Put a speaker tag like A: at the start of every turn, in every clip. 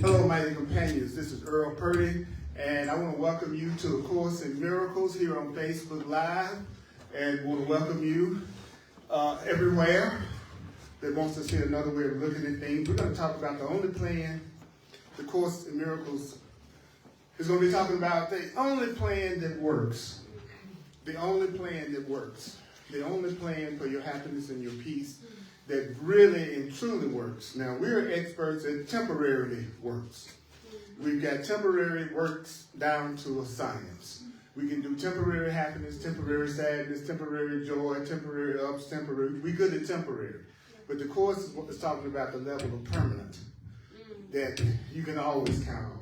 A: Hello, mighty companions. This is Earl Purdy, and I want to welcome you to A Course in Miracles here on Facebook Live, and want to welcome you everywhere that wants to see another way of looking at things. We're going to talk about the only plan. The Course in Miracles is going to be talking about the only plan that works. The only plan that works. The only plan for your happiness and your peace that really and truly works. Now, we're experts at temporarily works. We've got temporary works down to a science. We can do temporary happiness, temporary sadness, temporary joy, temporary ups, temporary. We're good at temporary. But the Course is talking about the level of permanent that you can always count on,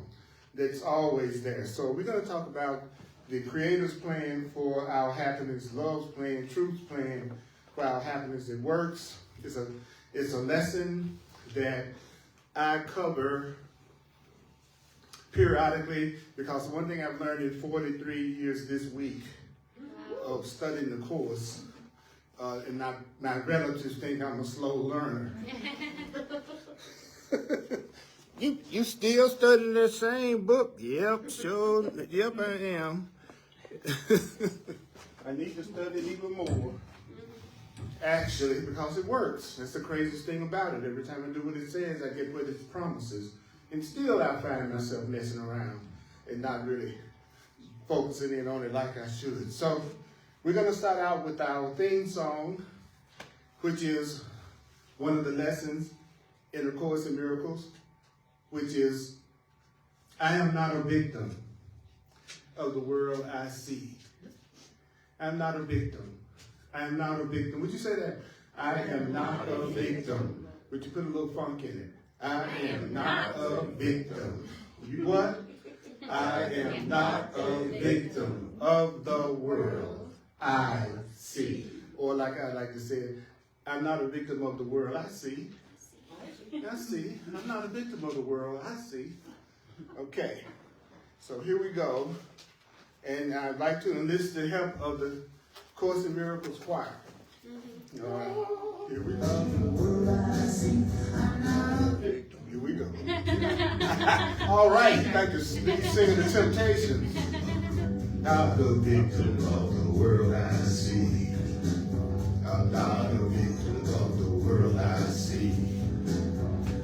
A: that's always there. So we're going to talk about the Creator's plan for our happiness, love's plan, truth's plan for our happiness. It works. It's a lesson that I cover periodically, because one thing I've learned in 43 years this week of studying the Course, and my relatives think I'm a slow learner. You still studying the same book? Yep, sure. Yep, I am. I need to study even more. Actually, because it works. That's the craziest thing about it. Every time I do what it says, I get what it promises. And still I find myself messing around and not really focusing in on it like I should. So we're going to start out with our theme song, which is one of the lessons in A Course in Miracles, which is, I am not a victim of the world I see. I'm not a victim. I am not a victim. Would you say that? I am not a victim. Would you put a little funk in it? I am not a victim. You what? I am not a victim of the world I see. Or like I like to say, I'm not a victim of the world I see. I see. I'm not a victim of the world I see. Okay. So here we go. And I'd like to enlist the help of the Course in Miracles choir. All right, here we go. Here we go. All right, like to sing the Temptations. I'm the victim of the world I see. I'm not a victim of the world I see.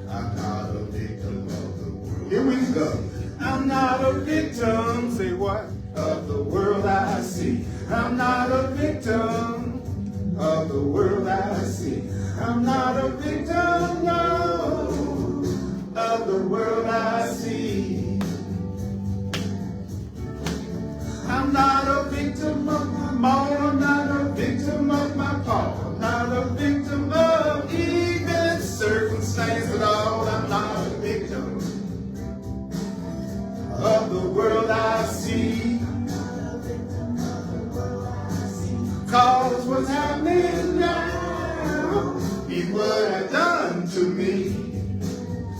A: I'm not a victim of the world. Here we go. I'm not a victim. Say what? Of the world I see. I'm not a victim of the world I see. I'm not a victim, no, of the world I see. I'm not a victim of my mom. I'm not a victim of my pa. I'm not a victim of even circumstance at all. I'm not a victim of the world I see. Cause what's happening now is what I've done to me,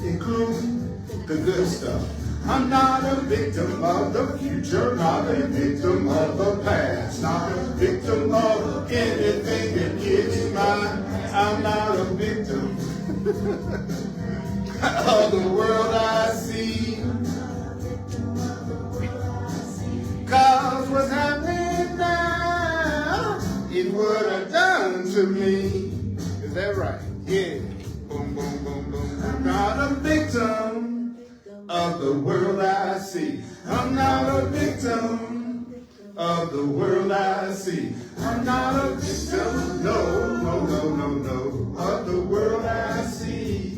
A: including the good stuff. I'm not a victim of the future, not a victim of the past, not a victim of anything that is mine. I'm not a victim of the world I see. Cause what's happening now is what I've done to me. Is that right? Yeah. Boom, boom, boom, boom. I'm not a victim of the world I see. I'm not a victim of the world I see. I'm not a victim, no, no, no, no, no, of the world I see.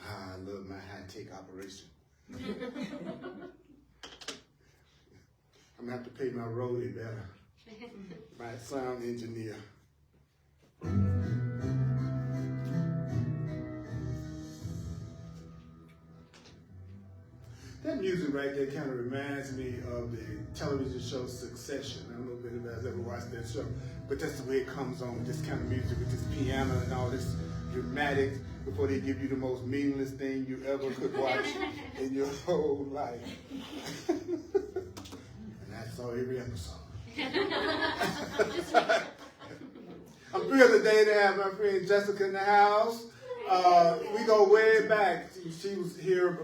A: I love my high-tech operation. I'm going to have to pay my roadie better, my sound engineer. That music right there kind of reminds me of the television show Succession. I don't know if anybody's ever watched that show, but that's the way it comes on, with this kind of music, with this piano and all this dramatic before they give you the most meaningless thing you ever could watch in your whole life. And that's all every episode. I'm thrilled today to have my friend Jessica in the house. We go way back. She was here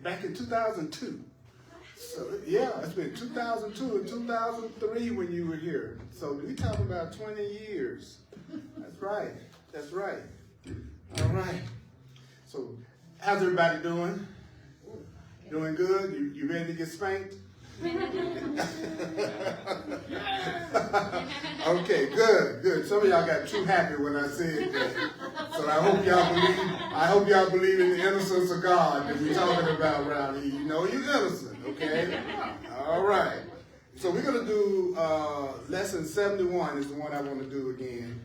A: back in 2002. So, yeah, it's been 2002 and 2003 when you were here. So we talking about 20 years. That's right. That's right. All right. So how's everybody doing? Doing good? You ready to get spanked? Okay, good. Some of y'all got too happy when I said that. So I hope y'all believe in the innocence of God that we're talking about around here. You know you're innocent, okay? All right. So we're going to do lesson 71 is the one I want to do again.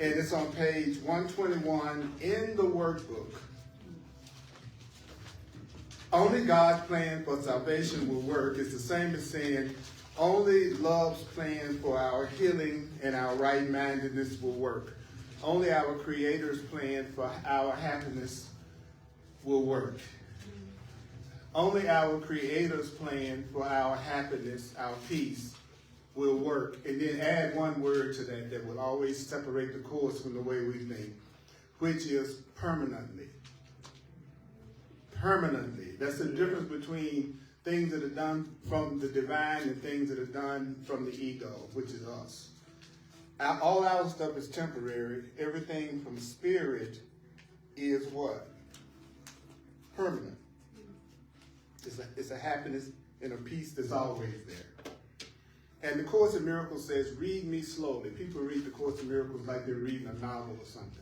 A: And it's on page 121 in the workbook. Only God's plan for salvation will work. It's the same as saying only love's plan for our healing and our right-mindedness will work. Only our Creator's plan for our happiness will work. Only our Creator's plan for our happiness, our peace, will work. And then add one word to that will always separate the course from the way we think, which is permanently. Permanently. That's the difference between things that are done from the divine and things that are done from the ego, which is us. All our stuff is temporary. Everything from spirit is what? Permanent. It's a happiness and a peace that's always there. And the Course in Miracles says, read me slowly. People read the Course in Miracles like they're reading a novel or something.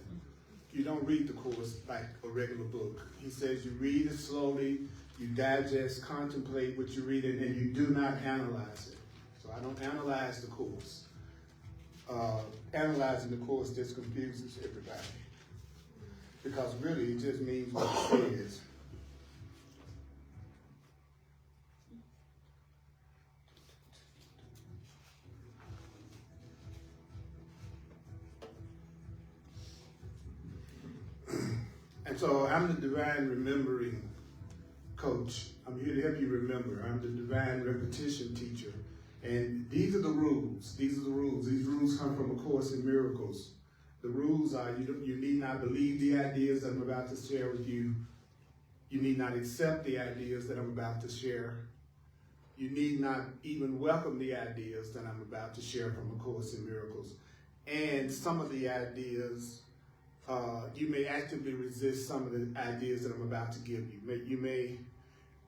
A: You don't read the Course like a regular book. He says you read it slowly, you digest, contemplate what you read, and you do not analyze it. So I don't analyze the Course. Analyzing the Course just confuses everybody. Because really it just means what it says. And so I'm the Divine Remembering Coach. I'm here to help you remember. I'm the Divine Repetition Teacher. And these are the rules. These are the rules. These rules come from A Course in Miracles. The rules are you need not believe the ideas that I'm about to share with you. You need not accept the ideas that I'm about to share. You need not even welcome the ideas that I'm about to share from A Course in Miracles. And some of the ideas, you may actively resist some of the ideas that I'm about to give you. You may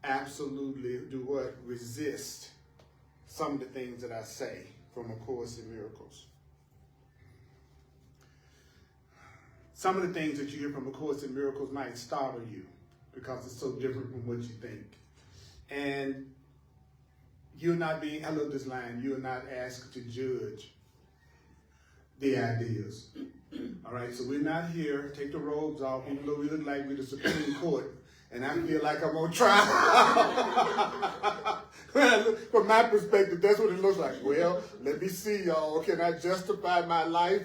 A: absolutely do what? Resist some of the things that I say from A Course in Miracles. Some of the things that you hear from A Course in Miracles might startle you because it's so different from what you think. And you're not being, I love this line, you are not asked to judge the ideas. All right, so we're not here, take the robes off, even though we look like we're the Supreme Court, and I feel like I'm on trial. From my perspective, that's what it looks like. Well, let me see, y'all. Can I justify my life?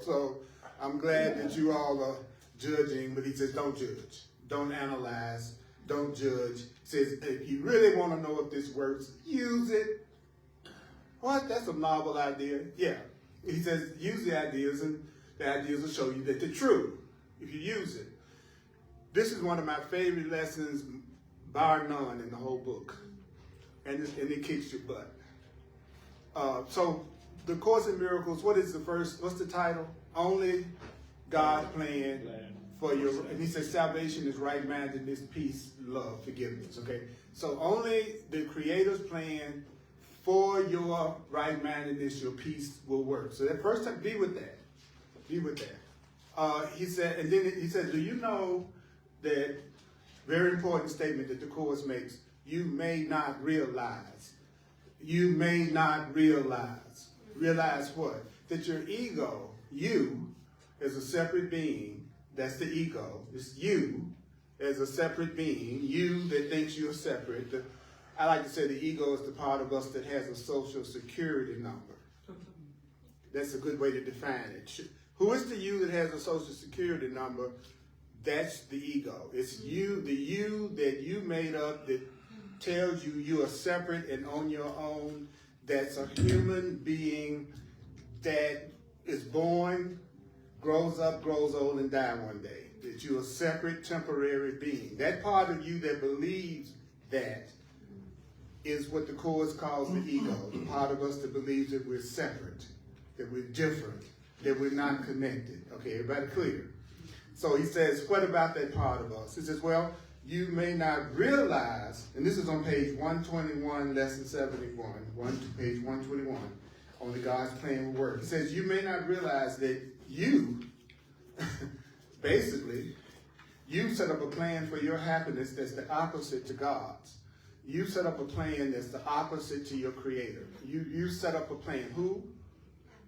A: So I'm glad that you all are judging, but he says don't judge. Don't analyze. Don't judge. He says if you really want to know if this works, use it. What? That's a novel idea. Yeah. He says use the ideas, and the ideas will show you that they're true if you use it. This is one of my favorite lessons, bar none, in the whole book. And it kicks your butt. So the Course in Miracles, what's the title? Only God's plan for your, and he says salvation is right-mindedness, peace, love, forgiveness, okay? So only the Creator's plan for your right-mindedness, your peace will work. So that first time, be with that. Be with that. He said, and then he said, do you know that very important statement that the Course makes, you may not realize. You may not realize. Realize what? That your ego, you, as a separate being, that's the ego. It's you as a separate being, you that thinks you're separate. I like to say the ego is the part of us that has a social security number. That's a good way to define it. Who is the you that has a social security number? That's the ego. It's you, the you that you made up that tells you you are separate and on your own. That's a human being that is born, grows up, grows old, and die one day. That you're a separate, temporary being. That part of you that believes that is what the Course calls the ego. The part of us that believes that we're separate, that we're different, that we're not connected. Okay, everybody clear? So he says, what about that part of us? He says, well, you may not realize, and this is on page 121, lesson 71, page 121, on the God's plan will work. He says, you may not realize that you, basically, you set up a plan for your happiness that's the opposite to God's. You set up a plan that's the opposite to your Creator. You set up a plan. Who?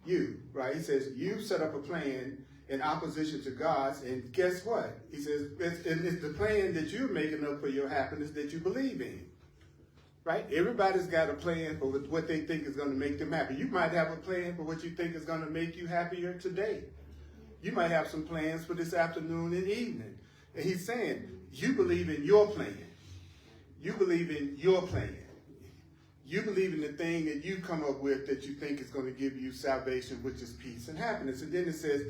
A: You, right? He says, you set up a plan in opposition to God's, and guess what? He says, it's the plan that you're making up for your happiness that you believe in, right? Everybody's got a plan for what they think is going to make them happy. You might have a plan for what you think is going to make you happier today. You might have some plans for this afternoon and evening. And he's saying, you believe in your plan. You believe in your plan. You believe in the thing that you come up with that you think is going to give you salvation, which is peace and happiness. And then it says,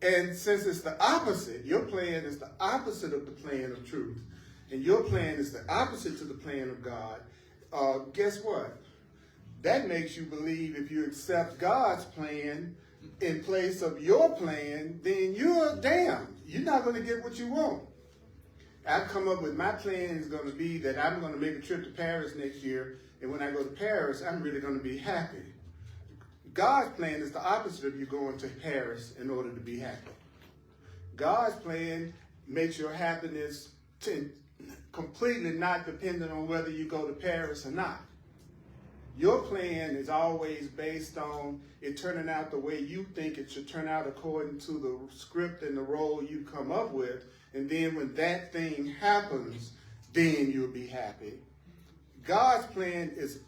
A: and since it's the opposite, your plan is the opposite of the plan of truth, and your plan is the opposite to the plan of God, guess what? That makes you believe if you accept God's plan in place of your plan, then you're damned. You're not going to get what you want. I've come up with my plan is going to be that I'm going to make a trip to Paris next year, and when I go to Paris, I'm really going to be happy. God's plan is the opposite of you going to Paris in order to be happy. God's plan makes your happiness completely not dependent on whether you go to Paris or not. Your plan is always based on it turning out the way you think it should turn out according to the script and the role you come up with. And then when that thing happens, then you'll be happy. God's plan is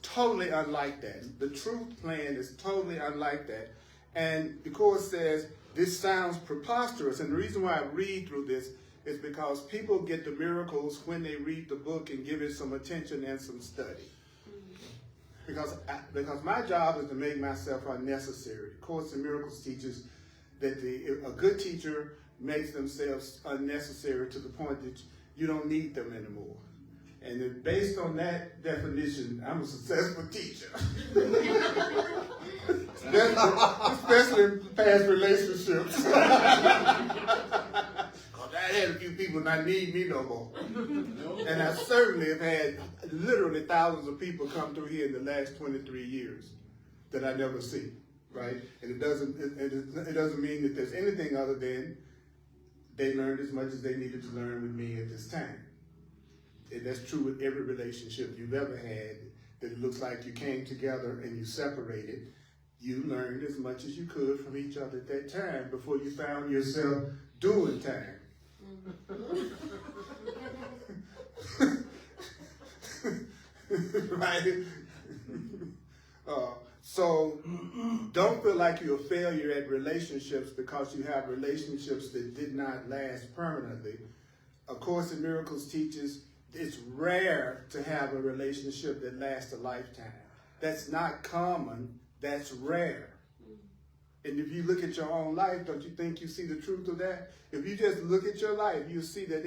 A: totally unlike that. The truth plan is totally unlike that. And the Course says this sounds preposterous. And the reason why I read through this is because people get the miracles when they read the book and give it some attention and some study. Because my job is to make myself unnecessary. Course in Miracles teaches that a good teacher makes themselves unnecessary to the point that you don't need them anymore. And based on that definition, I'm a successful teacher. Especially in past relationships. Because I had a few people not need me no more. And I certainly have had literally thousands of people come through here in the last 23 years that I never see, right? And it doesn't mean that there's anything other than they learned as much as they needed to learn with me at this time. And that's true with every relationship you've ever had, that it looks like you came together and you separated. You learned as much as you could from each other at that time before you found yourself doing time. Right? So don't feel like you're a failure at relationships because you have relationships that did not last permanently. A Course in Miracles teaches it's rare to have a relationship that lasts a lifetime. That's not common, that's rare. And if you look at your own life, don't you think you see the truth of that? If you just look at your life, you'll see that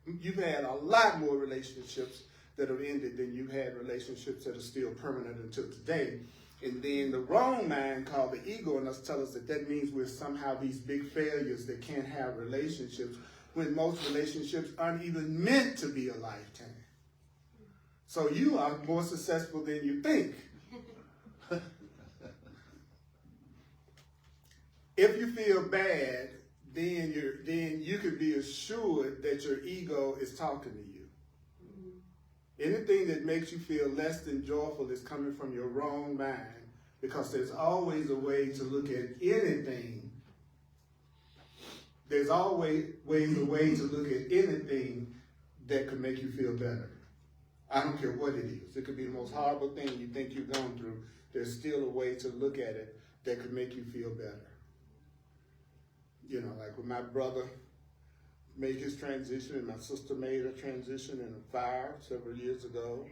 A: you've had a lot more relationships that have ended than you've had relationships that are still permanent until today. And then the wrong mind called the ego in us tell us that means we're somehow these big failures that can't have relationships, when most relationships aren't even meant to be a lifetime. So you are more successful than you think. If you feel bad, then you can be assured that your ego is talking to you. Anything that makes you feel less than joyful is coming from your wrong mind, because there's always a way to look at anything. There's always a way to look at anything that could make you feel better. I don't care what it is. It could be the most horrible thing you think you've gone through. There's still a way to look at it that could make you feel better. Like when my brother made his transition and my sister made a transition in a fire several years ago.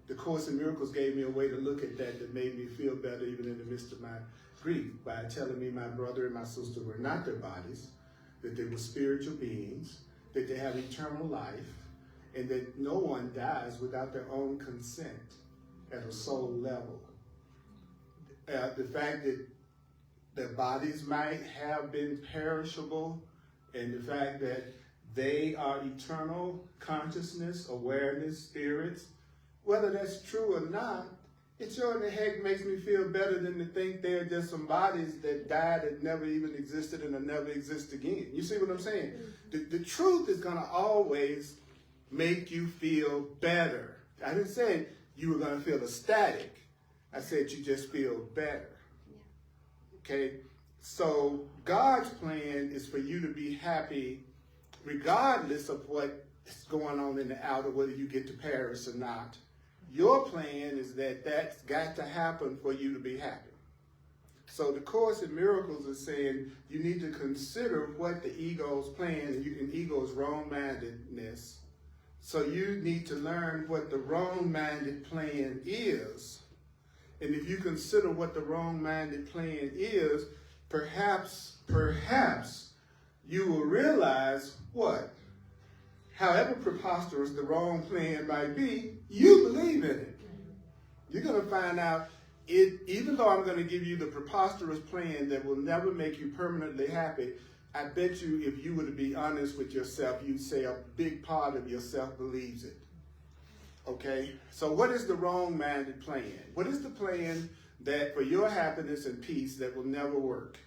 A: The Course in Miracles gave me a way to look at that made me feel better even in the midst of my grief by telling me my brother and my sister were not their bodies, that they were spiritual beings, that they have eternal life, and that no one dies without their own consent at a soul level. The fact that their bodies might have been perishable, and the fact that they are eternal consciousness, awareness, spirits, whether that's true or not, it sure in the heck makes me feel better than to think they're just some bodies that died and never even existed and will never exist again. You see what I'm saying? The truth is going to always make you feel better. I didn't say you were going to feel ecstatic. I said you just feel better. Okay? So God's plan is for you to be happy regardless of what is going on in the outer, whether you get to Paris or not. Your plan is that that's got to happen for you to be happy. So the Course in Miracles is saying you need to consider what the ego's plan and ego's wrong-mindedness. So you need to learn what the wrong-minded plan is. And if you consider what the wrong-minded plan is, perhaps you will realize what? However preposterous the wrong plan might be, you believe in it. You're going to find out, even though I'm going to give you the preposterous plan that will never make you permanently happy, I bet you if you were to be honest with yourself, you'd say a big part of yourself believes it. Okay? So what is the wrong-minded plan? What is the plan that for your happiness and peace that will never work?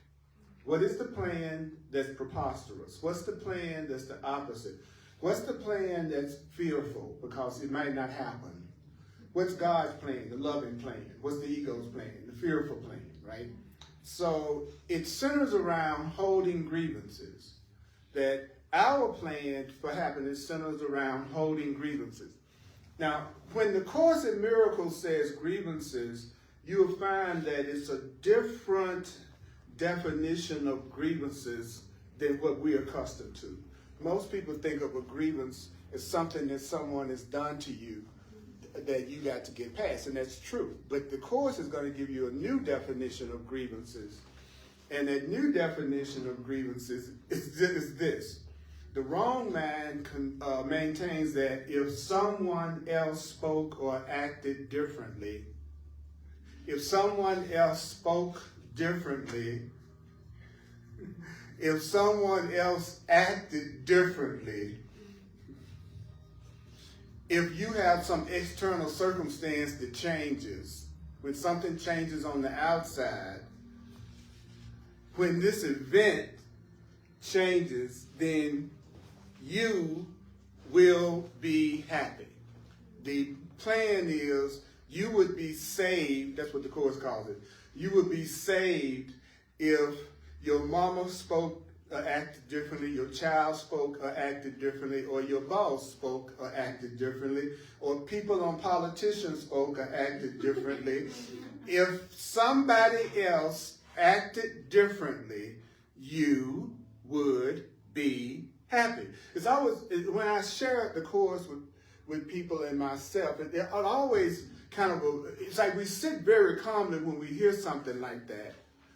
A: What is the plan that's preposterous? What's the plan that's the opposite? What's the plan that's fearful because it might not happen? What's God's plan, the loving plan? What's the ego's plan, the fearful plan, right? So it centers around holding grievances. That our plan for happiness centers around holding grievances. Now, when the Course in Miracles says grievances, you'll find that it's a different definition of grievances than what we're accustomed to. Most people think of a grievance as something that someone has done to you that you got to get past, and that's true. But the Course is going to give you a new definition of grievances. And that new definition of grievances is this. The wrong mind maintains that if someone else spoke or acted differently, if someone else spoke differently, if someone else acted differently, if you have some external circumstance that changes, when something changes on the outside, when this event changes, then you will be happy. The plan is you would be saved, that's what the Course calls it. You would be saved if your mama spoke or acted differently, your child spoke or acted differently, or your boss spoke or acted differently, or people on politicians spoke or acted differently. If somebody else acted differently, you would be happy. It's always, when I share the Course with people and myself, it always kind of, it's like we sit very calmly when we hear something like that,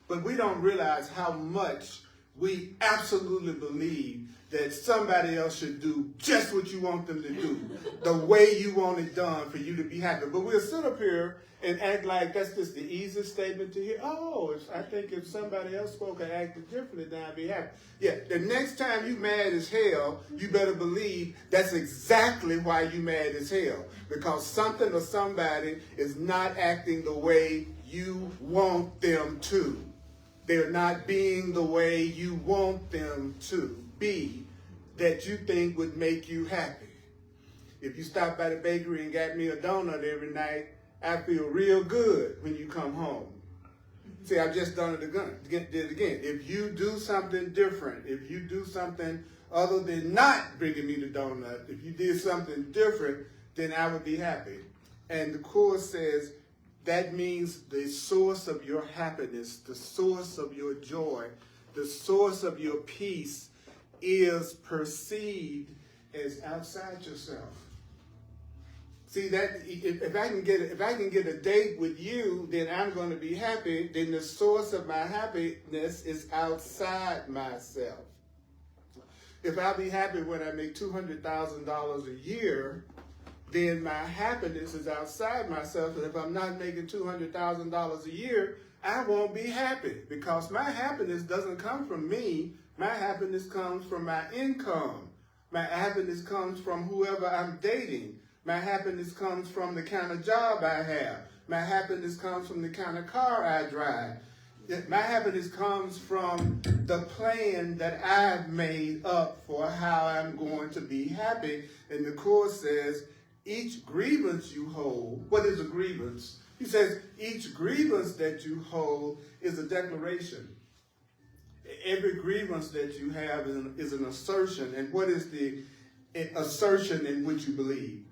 A: but we don't realize how much we absolutely believe that somebody else should do just what you want them to do, the way you want it done for you to be happy. But we'll sit up here and act like that's just the easiest statement to hear. Oh, I think if somebody else spoke or acted differently, then I'd be happy. Yeah, the next time you mad as hell, you better believe that's exactly why you mad as hell. Because something or somebody is not acting the way you want them to. They're not being the way you want them to be that you think would make you happy. If you stop by the bakery and got me a donut every night, I feel real good when you come home. See, I've just done it again. If you do something different, if you do something other than not bringing me the donut, if you did something different, then I would be happy. And the Course says, that means the source of your happiness, the source of your joy, the source of your peace is perceived as outside yourself. See that if I can get a date with you, then I'm going to be happy. Then the source of my happiness is outside myself. If I'll be happy when I make $200,000 a year, then my happiness is outside myself. And if I'm not making $200,000 a year, I won't be happy, because my happiness doesn't come from me. My happiness comes from my income. My happiness comes from whoever I'm dating. My happiness comes from the kind of job I have. My happiness comes from the kind of car I drive. My happiness comes from the plan that I've made up for how I'm going to be happy. And the Course says, each grievance you hold, what is a grievance? He says, each grievance that you hold is a declaration. Every grievance that you have is an assertion. And what is the assertion in which you believe?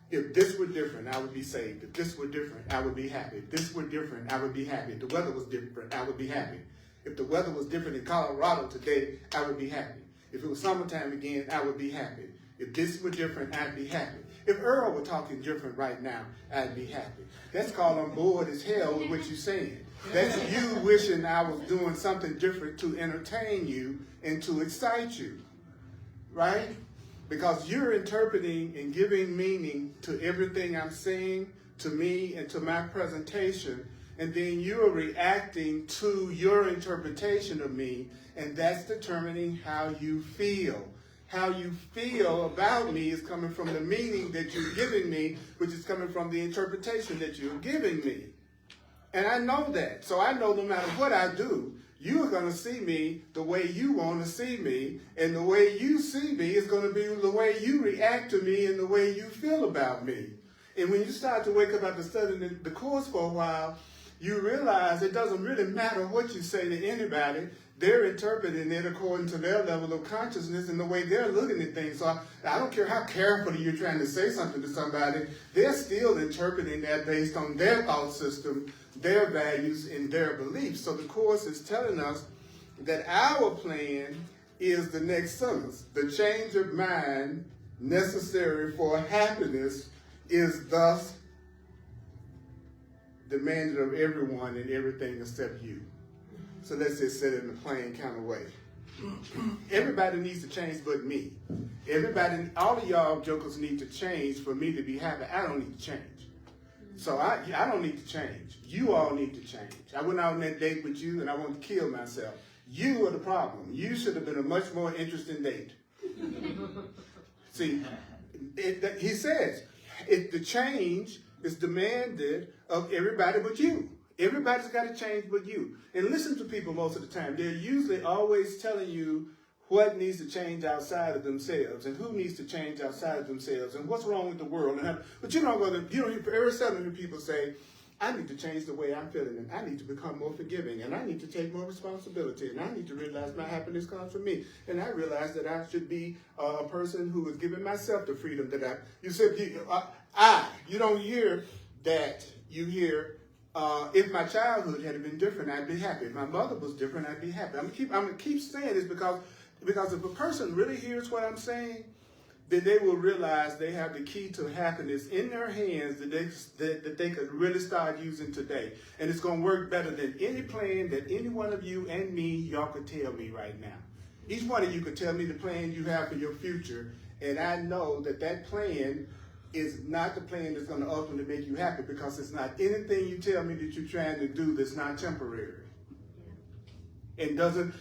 A: If this were different, I would be saved. If this were different, I would be happy. If this were different, I would be happy. If the weather was different, I would be happy. If the weather was different in Colorado today, I would be happy. If it was summertime again, I would be happy. If this were different, I'd be happy. If Earl were talking different right now, I'd be happy. That's called I'm bored as hell with what you're saying. That's you wishing I was doing something different to entertain you and to excite you, right? Because you're interpreting and giving meaning to everything I'm saying, to me, and to my presentation, and then you're reacting to your interpretation of me, and that's determining how you feel. How you feel about me is coming from the meaning that you're giving me, which is coming from the interpretation that you're giving me. And I know that. So I know no matter what I do, you are going to see me the way you want to see me, and the way you see me is going to be the way you react to me and the way you feel about me. And when you start to wake up after studying the Course for a while, you realize it doesn't really matter what you say to anybody. They're interpreting it according to their level of consciousness and the way they're looking at things. So I don't care how carefully you're trying to say something to somebody, they're still interpreting that based on their thought system, their values, and their beliefs. So the Course is telling us that our plan is the next sentence. The change of mind necessary for happiness is thus demanded of everyone and everything except you. So let's just say it in a plain kind of way. Everybody needs to change but me. Everybody, all of y'all jokers need to change for me to be happy. I don't need to change. So I don't need to change. You all need to change. I went out on that date with you and I wanted to kill myself. You are the problem. You should have been a much more interesting date. See, he says, the change is demanded of everybody but you. Everybody's got to change but you. And listen to people most of the time. They're usually always telling you what needs to change outside of themselves and who needs to change outside of themselves and what's wrong with the world. But you don't very seldom hear people say, I need to change the way I'm feeling, and I need to become more forgiving, and I need to take more responsibility, and I need to realize my happiness comes from me, and I realize that I should be a person who is giving myself the freedom that you don't hear that. You hear, if my childhood had been different, I'd be happy. If my mother was different, I'd be happy. I'm going to keep saying this because if a person really hears what I'm saying, then they will realize they have the key to happiness in their hands that they could really start using today. And it's going to work better than any plan that any one of you and me, y'all could tell me right now. Each one of you could tell me the plan you have for your future, and I know that plan is not the plan that's going to ultimately make you happy, because it's not anything you tell me that you're trying to do that's not temporary. It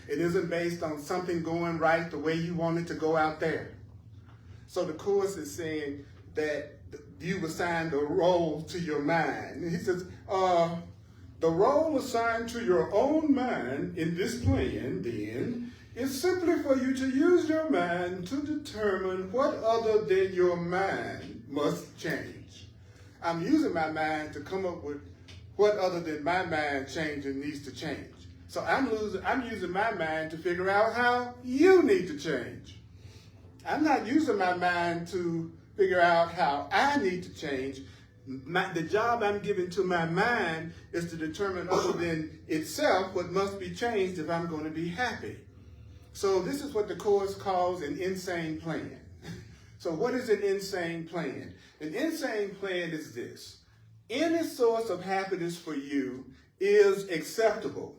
A: isn't based on something going right the way you want it to go out there. So the Course is saying that you've assigned a role to your mind. And he says, the role assigned to your own mind in this plan, then, is simply for you to use your mind to determine what other than your mind must change. I'm using my mind to come up with what other than my mind changing needs to change. So I'm using my mind to figure out how you need to change. I'm not using my mind to figure out how I need to change. The job I'm giving to my mind is to determine other than itself what must be changed if I'm going to be happy. So this is what the Course calls an insane plan. So what is an insane plan? An insane plan is this. Any source of happiness for you is acceptable.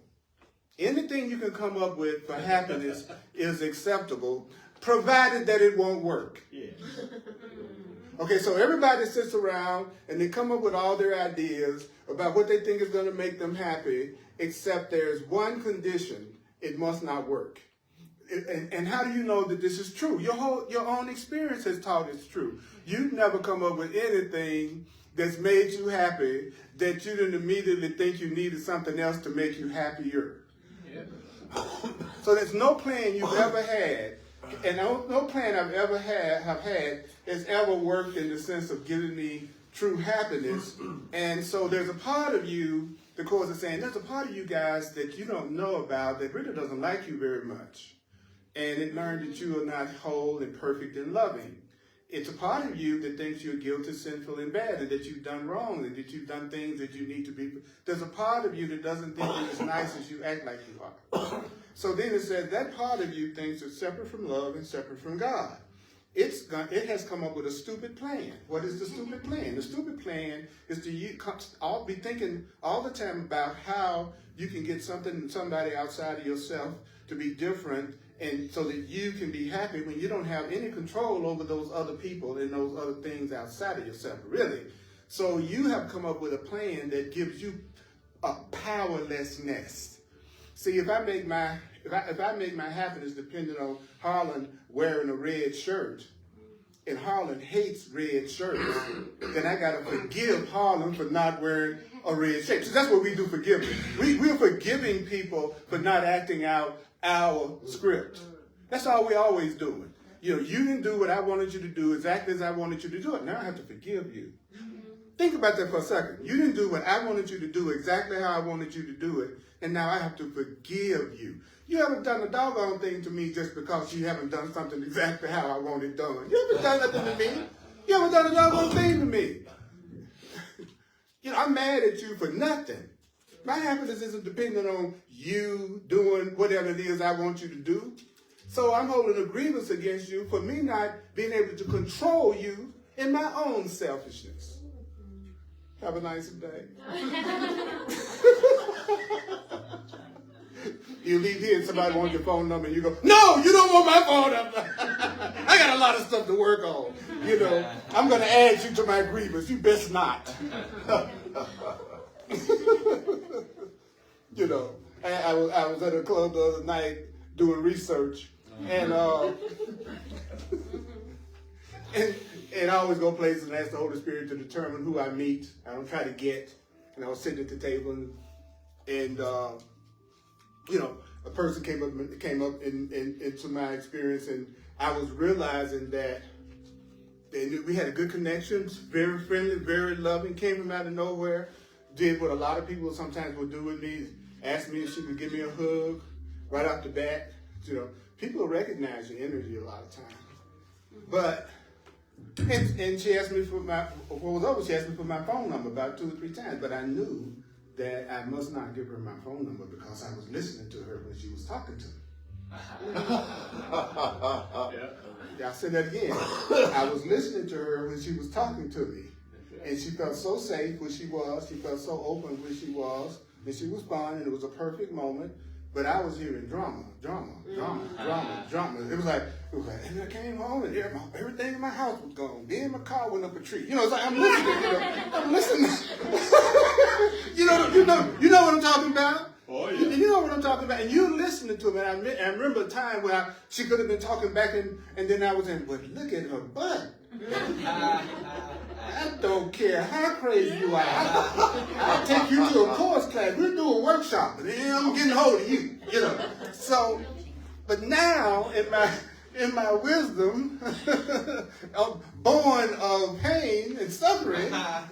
A: Anything you can come up with for happiness is acceptable, provided that it won't work. Yeah. Okay, so everybody sits around and they come up with all their ideas about what they think is going to make them happy, except there's one condition: it must not work. And how do you know that this is true? Your own experience has taught it's true. You've never come up with anything that's made you happy that you didn't immediately think you needed something else to make you happier. Yeah. So there's no plan you've ever had, and no plan I've ever had has ever worked in the sense of giving me true happiness. And so there's a part of you, the Course is saying, there's a part of you guys that you don't know about that really doesn't like you very much. And it learned that you are not whole and perfect and loving. It's a part of you that thinks you're guilty, sinful, and bad, and that you've done wrong, and that you've done things that you need to be. There's a part of you that doesn't think you're as nice as you act like you are. So then it says that part of you thinks it's separate from love and separate from God. It has come up with a stupid plan. What is the stupid plan? The stupid plan is to be thinking all the time about how you can get somebody outside of yourself to be different, and so that you can be happy when you don't have any control over those other people and those other things outside of yourself, really. So you have come up with a plan that gives you a powerlessness. See, if I make my happiness dependent on Harlan wearing a red shirt, and Harlan hates red shirts, then I gotta forgive Harlan for not wearing a red shirt. So that's what we do forgiving. We're forgiving people for not acting out our script. That's all we're always doing. You didn't do what I wanted you to do exactly as I wanted you to do it. Now I have to forgive you. Think about that for a second. You didn't do what I wanted you to do exactly how I wanted you to do it, and now I have to forgive you. You haven't done a doggone thing to me just because you haven't done something exactly how I want it done. You haven't done nothing to me. You haven't done a doggone thing to me. I'm mad at you for nothing. My happiness isn't dependent on you doing whatever it is I want you to do. So I'm holding a grievance against you for me not being able to control you in my own selfishness. Have a nice day. You leave here and somebody wants your phone number and you go, no, you don't want my phone number. I got a lot of stuff to work on. I'm going to add you to my grievance. You best not. I was at a club the other night doing research, and I always go places and ask the Holy Spirit to determine who I meet. I don't try to get. And I was sitting at the table, and a person came up into my experience, and I was realizing that we had a good connection, very friendly, very loving, came from out of nowhere, did what a lot of people sometimes will do with me, asked me if she could give me a hug right off the bat. People recognize your energy a lot of times. But, and she asked me she asked me for my phone number about 2 or 3 times, but I knew that I must not give her my phone number because I was listening to her when she was talking to me. I'll say that again. I was listening to her when she was talking to me. And she felt so safe when she was. She felt so open when she was. And she was fine, and it was a perfect moment. But I was hearing drama. It was like, and I came home and everything in my house was gone. Then my car went up a tree. It's like I'm listening. I'm listening. you know what I'm talking about? Oh yeah. You know what I'm talking about, and you're listening to me. And I remember a time where she could have been talking back, and then I was in, but look at her butt. I don't care how crazy you are. I'll take you to a course class. We'll do a workshop, and then I'm getting hold of you. So, but now in my wisdom, born of pain and suffering, I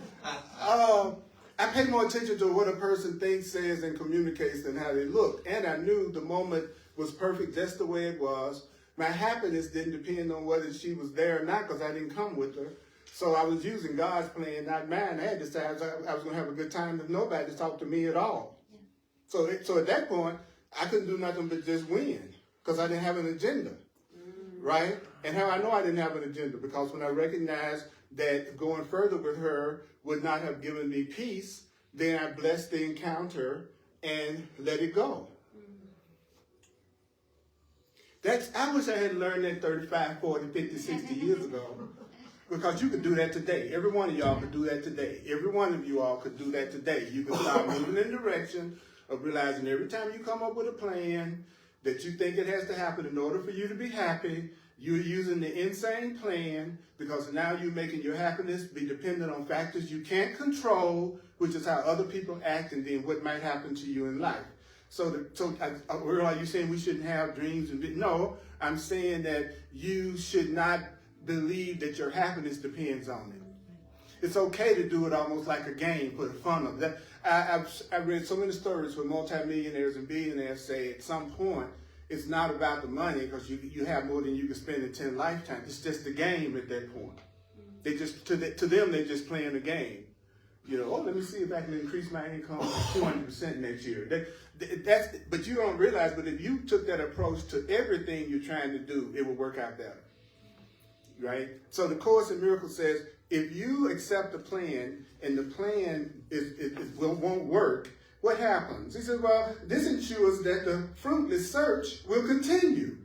A: pay more attention to what a person thinks, says, and communicates than how they look. And I knew the moment was perfect just the way it was. My happiness didn't depend on whether she was there or not because I didn't come with her. So I was using God's plan, not mine. I had decided I was going to have a good time with nobody to talk to me at all. Yeah. So at that point, I couldn't do nothing but just win because I didn't have an agenda, right? And how I know I didn't have an agenda? Because when I recognized that going further with her would not have given me peace, then I blessed the encounter and let it go. I wish I had learned that 35, 40, 50, 60 years ago. Because you could do that today. Every one of y'all could do that today. Every one of you all could do that today. You can start moving in the direction of realizing every time you come up with a plan that you think it has to happen in order for you to be happy, you're using the insane plan because now you're making your happiness be dependent on factors you can't control, which is how other people act and then what might happen to you in life. Earl, are you saying we shouldn't have dreams? No, I'm saying that you should not believe that your happiness depends on it. It's okay to do it almost like a game for the fun of it. I've read so many stories where multimillionaires and billionaires say at some point it's not about the money because you have more than you can spend in 10 lifetimes. It's just a game at that point. They just to them they're just playing a game. You know, let me see if I can increase my income 200% next year. But you don't realize, but if you took that approach to everything you're trying to do, it will work out better. Right? So the Course in Miracles says, if you accept the plan and the plan won't work, what happens? He says, well, this ensures that the fruitless search will continue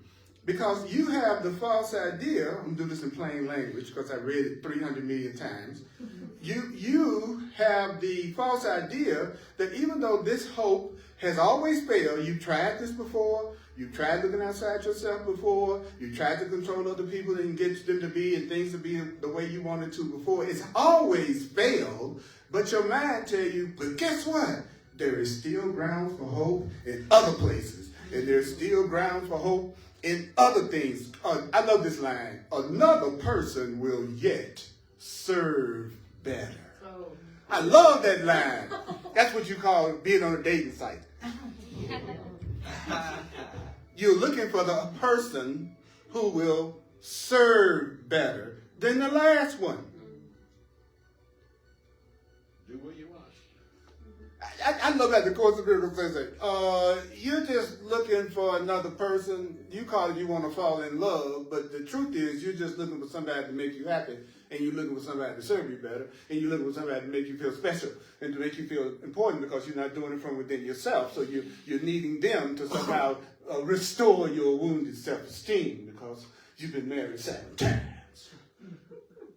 A: because you have the false idea. I'm going to do this in plain language because I read it 300 million times. You have the false idea that even though this hope has always failed, you've tried this before, you've tried looking outside yourself before, you tried to control other people and get them to be and things to be the way you wanted to before. It's always failed, but your mind tells you, but guess what? There is still ground for hope in other places, and there's still ground for hope in other things. I love this line. Another person will yet serve better. I love that line. That's what you call being on a dating site. You're looking for the person who will serve better than the last one.
B: Do what you want.
A: I love that the Course of Miracles says that. You're just looking for another person. You call it you want to fall in love, but the truth is you're just looking for somebody to make you happy, and you're looking for somebody to serve you better, and you're looking for somebody to make you feel special and to make you feel important because you're not doing it from within yourself. So you're needing them to somehow restore your wounded self-esteem because you've been married 7 times.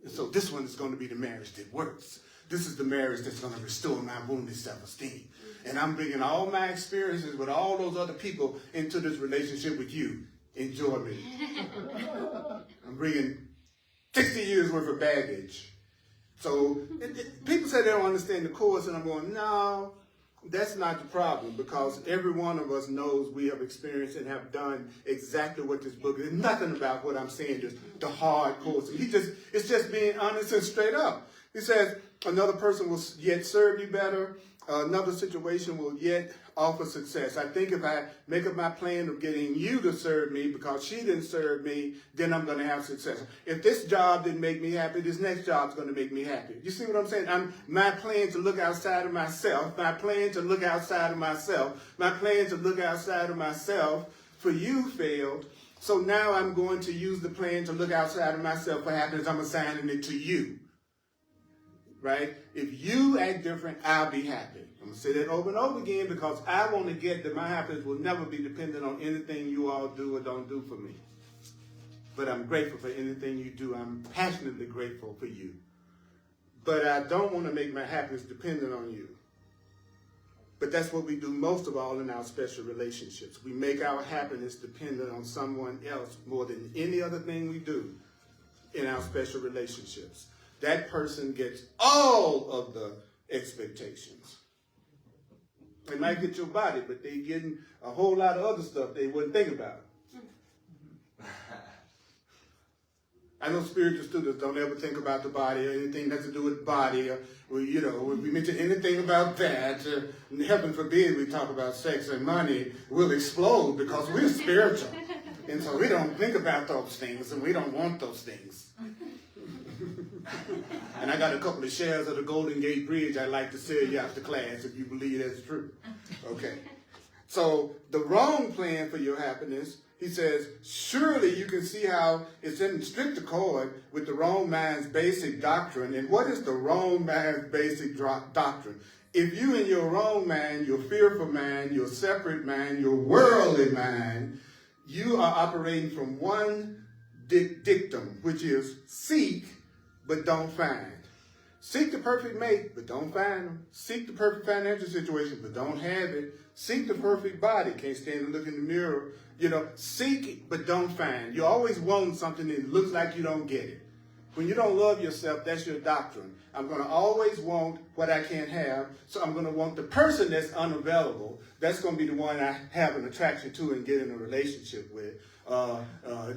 A: And so this one is going to be the marriage that works. This is the marriage that's going to restore my wounded self-esteem. And I'm bringing all my experiences with all those other people into this relationship with you. Enjoy me. I'm bringing 60 years worth of baggage. So people say they don't understand the Course, and I'm going, no, that's not the problem, because every one of us knows we have experienced and have done exactly what this book is. Nothing about what I'm saying, just the hard Course. It's just being honest and straight up. He says, another person will yet serve you better. Another situation will yet offer success. I think if I make up my plan of getting you to serve me because she didn't serve me, then I'm going to have success. If this job didn't make me happy, this next job's going to make me happy. You see what I'm saying? My plan to look outside of myself, my plan to look outside of myself, my plan to look outside of myself for you failed. So now I'm going to use the plan to look outside of myself for happiness. I'm assigning it to you. Right? If you act different, I'll be happy. I'm going to say that over and over again because I want to get that my happiness will never be dependent on anything you all do or don't do for me. But I'm grateful for anything you do. I'm passionately grateful for you. But I don't want to make my happiness dependent on you. But that's what we do most of all in our special relationships. We make our happiness dependent on someone else more than any other thing we do in our special relationships. That person gets all of the expectations. They might get your body, but they're getting a whole lot of other stuff they wouldn't think about. I know spiritual students don't ever think about the body or anything that has to do with body. Or when we mention anything about that, heaven forbid we talk about sex and money, we'll explode because we're spiritual. And so we don't think about those things and we don't want those things. And I got a couple of shares of the Golden Gate Bridge I'd like to sell you after class if you believe that's true. Okay. So the wrong plan for your happiness, he says, surely you can see how it's in strict accord with the wrong mind's basic doctrine. And what is the wrong mind's basic doctrine? If you in your wrong mind, your fearful mind, your separate mind, your worldly mind, you are operating from one dictum, which is seek, but don't find. Seek the perfect mate, but don't find them. Seek the perfect financial situation, but don't have it. Seek the perfect body. Can't stand and look in the mirror. You know, seek, but don't find. You always want something that looks like you don't get it. When you don't love yourself, that's your doctrine. I'm going to always want what I can't have, so I'm going to want the person that's unavailable. That's going to be the one I have an attraction to and get in a relationship with.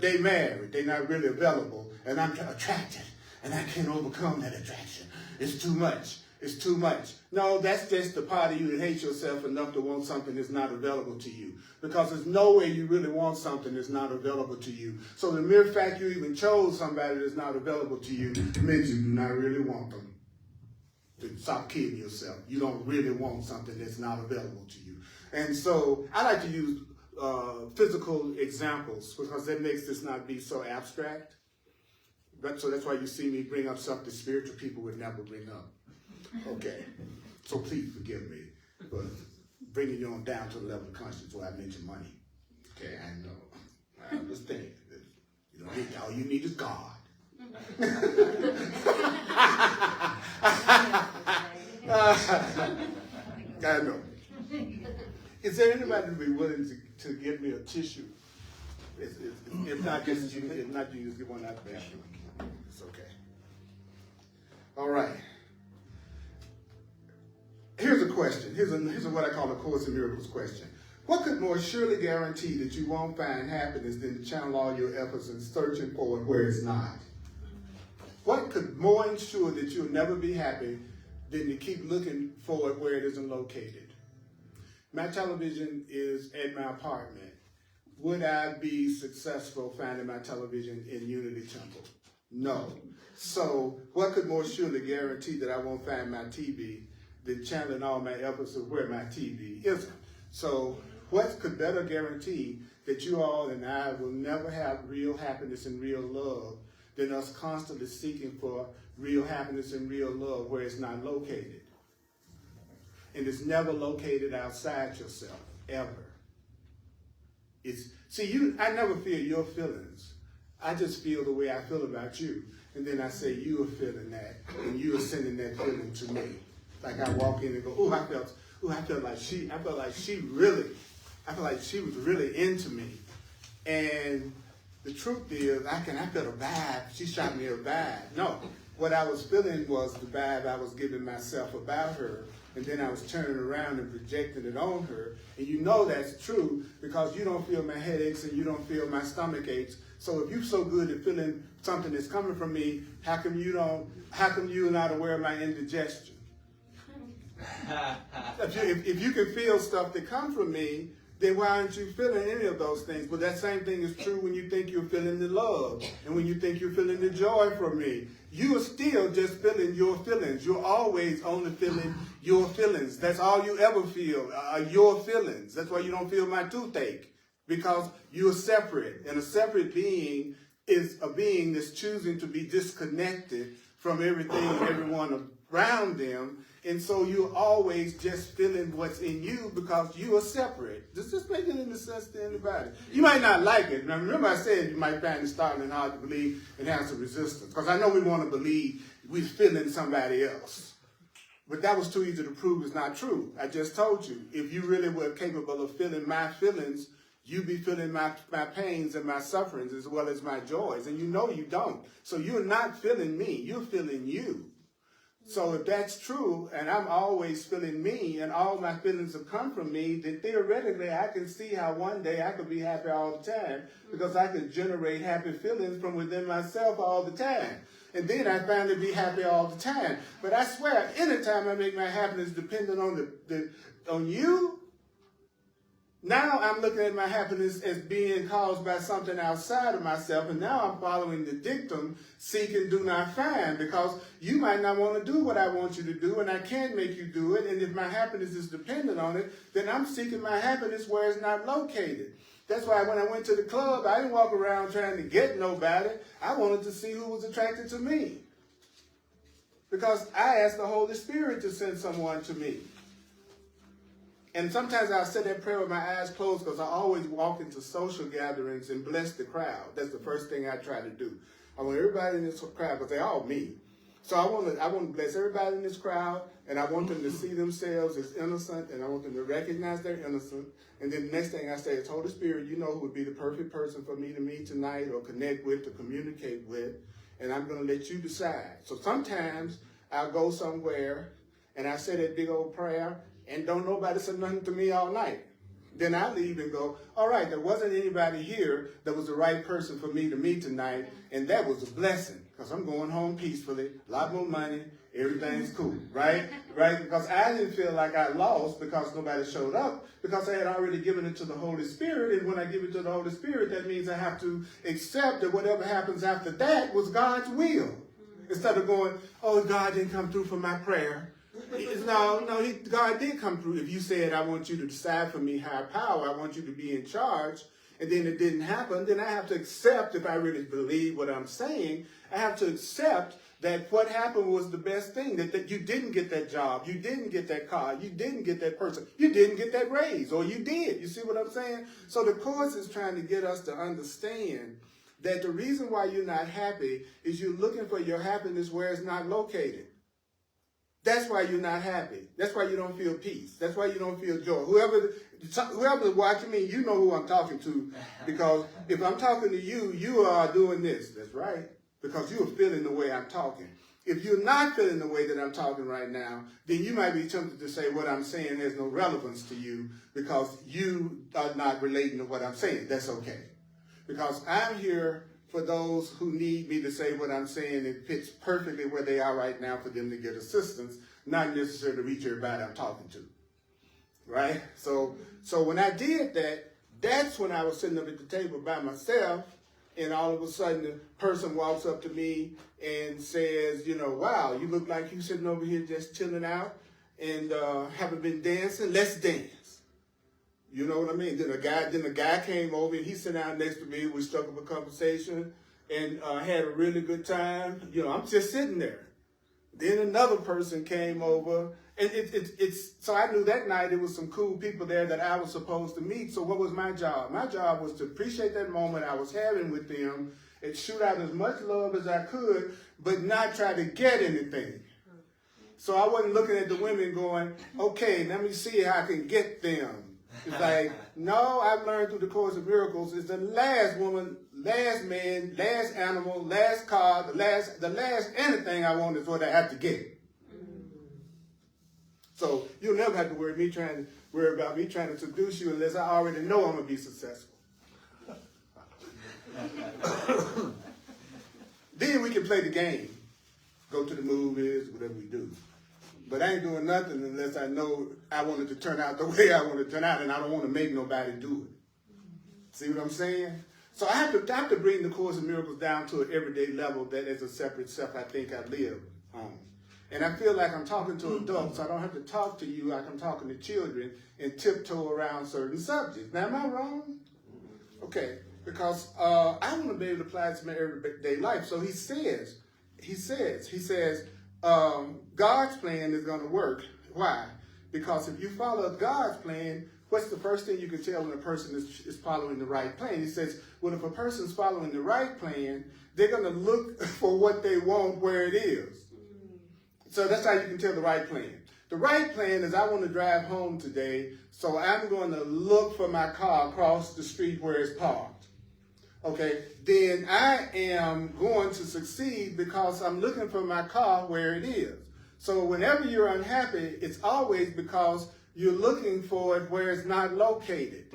A: They married, they're not really available, and I'm attracted, and I can't overcome that attraction. It's too much. It's too much. No, that's just the part of you that hates yourself enough to want something that's not available to you. Because there's no way you really want something that's not available to you. So the mere fact you even chose somebody that's not available to you means you do not really want them. Stop kidding yourself. You don't really want something that's not available to you. And so I like to use physical examples because that makes this not be so abstract. So that's why you see me bring up stuff that spiritual people would never bring up. Okay, so please forgive me for bringing you on down to the level of conscience where I mention money. Okay, I know. I understand. You don't need, all you need is God. I know. Is there anybody to be willing to give me a tissue? If not, you just get one out there. It's okay. All right. Here's a question. Here's what I call a Course in Miracles question. What could more surely guarantee that you won't find happiness than to channel all your efforts in searching for it where it's not? What could more ensure that you'll never be happy than to keep looking for it where it isn't located? My television is at my apartment. Would I be successful finding my television in Unity Temple? No. So what could more surely guarantee that I won't find my TV than channeling all my efforts of where my TV isn't? So what could better guarantee that you all and I will never have real happiness and real love than us constantly seeking for real happiness and real love where it's not located? And it's never located outside yourself, ever. I never feel your feelings. I just feel the way I feel about you. And then I say, you are feeling that, and you are sending that feeling to me. Like I walk in and go, I felt like she was really into me. And the truth is, I felt a vibe. She shot me a vibe. No, what I was feeling was the vibe I was giving myself about her. And then I was turning around and projecting it on her. And you know that's true because you don't feel my headaches and you don't feel my stomach aches. So if you're so good at feeling something that's coming from me, how come you're not aware of my indigestion? If you can feel stuff that comes from me, then why aren't you feeling any of those things? But that same thing is true when you think you're feeling the love and when you think you're feeling the joy from me. You are still just feeling your feelings. You're always only feeling your feelings. That's all you ever feel, your feelings. That's why you don't feel my toothache, because you're separate. And a separate being is a being that's choosing to be disconnected from everything and everyone around them. And so you're always just feeling what's in you because you are separate. Does this make any sense to anybody? You might not like it. Now, remember I said you might find it startling hard to believe and have some resistance. Because I know we want to believe we're feeling somebody else. But that was too easy to prove is not true. I just told you. If you really were capable of feeling my feelings, you'd be feeling my pains and my sufferings as well as my joys. And you know you don't. So you're not feeling me. You're feeling you. So if that's true, and I'm always feeling me, and all my feelings have come from me, then theoretically I can see how one day I could be happy all the time because I could generate happy feelings from within myself all the time. And then I finally be happy all the time. But I swear, anytime I make my happiness dependent on on you, Now I'm looking at my happiness as being caused by something outside of myself, and now I'm following the dictum, seek and do not find, because you might not want to do what I want you to do, and I can't make you do it, and if my happiness is dependent on it, then I'm seeking my happiness where it's not located. That's why when I went to the club, I didn't walk around trying to get nobody. I wanted to see who was attracted to me. Because I asked the Holy Spirit to send someone to me. And sometimes I'll say that prayer with my eyes closed because I always walk into social gatherings and bless the crowd. That's the first thing I try to do. I want everybody in this crowd, because they're all me. So I want to bless everybody in this crowd, and I want them to see themselves as innocent, and I want them to recognize they're innocent. And then the next thing I say is, Holy Spirit, you know who would be the perfect person for me to meet tonight or connect with, to communicate with, and I'm going to let you decide. So sometimes I'll go somewhere, and I say that big old prayer, and don't nobody say nothing to me all night. Then I leave and go, all right, there wasn't anybody here that was the right person for me to meet tonight, and that was a blessing, because I'm going home peacefully, a lot more money, everything's cool, right? Right? Because I didn't feel like I lost because nobody showed up, because I had already given it to the Holy Spirit, and when I give it to the Holy Spirit, that means I have to accept that whatever happens after that was God's will. Instead of going, oh, God didn't come through for my prayer. God did come through. If you said, I want you to decide for me, higher power, I want you to be in charge, and then it didn't happen, then I have to accept, if I really believe what I'm saying, I have to accept that what happened was the best thing, that you didn't get that job, you didn't get that car, you didn't get that person, you didn't get that raise, or you did. You see what I'm saying? So the Course is trying to get us to understand that the reason why you're not happy is you're looking for your happiness where it's not located. That's why you're not happy. That's why you don't feel peace. That's why you don't feel joy. Whoever's watching me, you know who I'm talking to. Because if I'm talking to you, you are doing this. That's right. Because you are feeling the way I'm talking. If you're not feeling the way that I'm talking right now, then you might be tempted to say what I'm saying has no relevance to you because you are not relating to what I'm saying. That's okay. Because I'm here for those who need me to say what I'm saying. It fits perfectly where they are right now for them to get assistance, not necessarily to reach everybody I'm talking to. Right? So when I did that, that's when I was sitting up at the table by myself, and all of a sudden the person walks up to me and says, wow, you look like you sitting over here just chilling out and haven't been dancing. Let's dance. You know what I mean? Then a guy came over and he sat down next to me. We struck up a conversation and had a really good time. I'm just sitting there. Then another person came over, and so I knew that night it was some cool people there that I was supposed to meet. So what was my job? My job was to appreciate that moment I was having with them and shoot out as much love as I could, but not try to get anything. So I wasn't looking at the women going, okay, let me see how I can get them. It's like, no, I've learned through the Course of Miracles, it's the last woman, last man, last animal, last car, the last anything I want is what I have to get. So you'll never have to worry about me trying to seduce you unless I already know I'm going to be successful. Then we can play the game, go to the movies, whatever we do. But I ain't doing nothing unless I know I want it to turn out the way I want it to turn out, and I don't want to make nobody do it. See what I'm saying? So I have to bring the Course of Miracles down to an everyday level that is a separate self I think I live on. And I feel like I'm talking to adults, so I don't have to talk to you like I'm talking to children and tiptoe around certain subjects. Now, am I wrong? Okay, because I want to be able to apply it to my everyday life. So he says, God's plan is going to work. Why? Because if you follow God's plan, what's the first thing you can tell when a person is following the right plan? He says, well, if a person's following the right plan, they're going to look for what they want where it is. So that's how you can tell the right plan. The right plan is I want to drive home today, so I'm going to look for my car across the street where it's parked. Okay, then I am going to succeed because I'm looking for my car where it is. So whenever you're unhappy, it's always because you're looking for it where it's not located.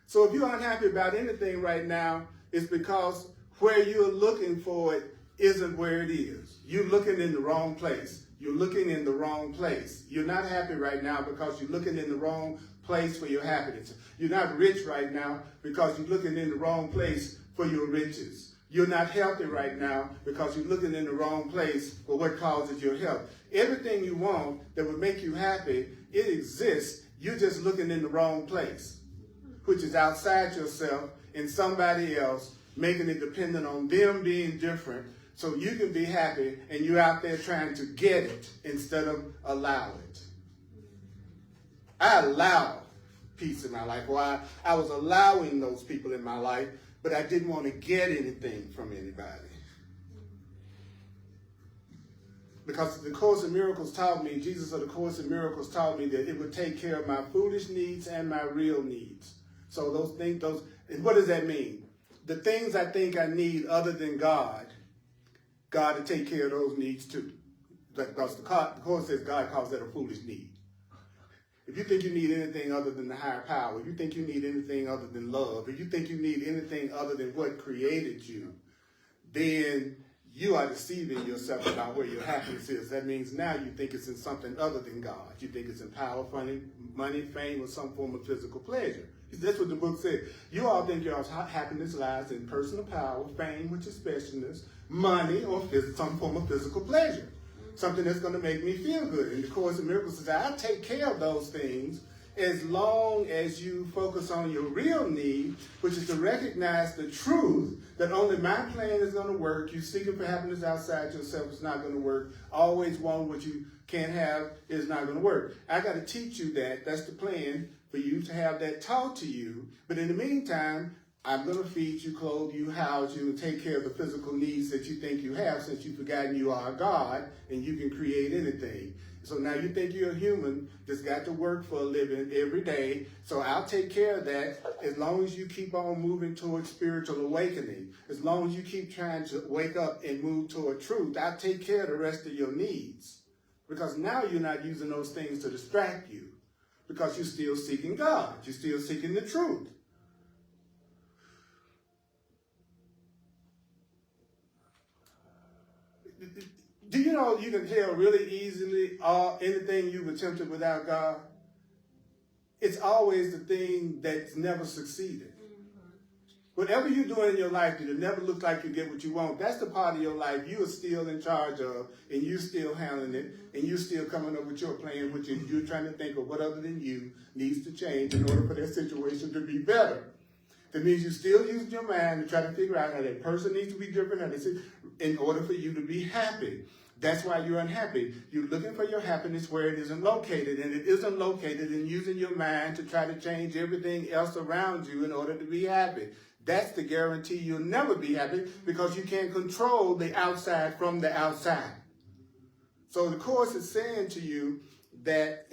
A: So if you're unhappy about anything right now, it's because where you're looking for it isn't where it is. You're looking in the wrong place. You're looking in the wrong place. You're not happy right now because you're looking in the wrong place for your happiness. You're not rich right now because you're looking in the wrong place for your riches. You're not healthy right now because you're looking in the wrong place for what causes your health. Everything you want that would make you happy, it exists. You're just looking in the wrong place, which is outside yourself in somebody else, making it dependent on them being different so you can be happy, and you're out there trying to get it instead of allow it. I allow peace in my life, or I was allowing those people in my life, but I didn't want to get anything from anybody. Because the Course in Miracles taught me, Jesus of the Course in Miracles taught me that it would take care of my foolish needs and my real needs. So those things, and what does that mean? The things I think I need other than God to take care of those needs too. Because the Course says God calls that a foolish need. If you think you need anything other than the higher power, if you think you need anything other than love, if you think you need anything other than what created you, then you are deceiving yourself about where your happiness is. That means now you think it's in something other than God. You think it's in power, money, fame, or some form of physical pleasure. That's what the book said. You all think your happiness lies in personal power, fame, which is specialness, money, or some form of physical pleasure. Something that's going to make me feel good. And the Course in Miracles says, I'll take care of those things as long as you focus on your real need, which is to recognize the truth that only my plan is going to work. You seeking for happiness outside yourself is not going to work. Always want what you can't have is not going to work. I got to teach you that. That's the plan, for you to have that taught to you. But in the meantime, I'm going to feed you, clothe you, house you, and take care of the physical needs that you think you have, since you've forgotten you are a God and you can create anything. So now you think you're a human that's got to work for a living every day. So I'll take care of that as long as you keep on moving towards spiritual awakening. As long as you keep trying to wake up and move toward truth, I'll take care of the rest of your needs. Because now you're not using those things to distract you. Because you're still seeking God. You're still seeking the truth. Do you know you can tell really easily anything you've attempted without God? It's always the thing that's never succeeded. Whatever you do in your life that it never looks like you get what you want, that's the part of your life you are still in charge of, and you're still handling it, and you're still coming up with your plan, which is you're trying to think of what other than you needs to change in order for that situation to be better. That means you still use your mind to try to figure out how that person needs to be different, how they say, in order for you to be happy. That's why you're unhappy. You're looking for your happiness where it isn't located, and it isn't located in using your mind to try to change everything else around you in order to be happy. That's the guarantee you'll never be happy, because you can't control the outside from the outside. So the Course is saying to you that,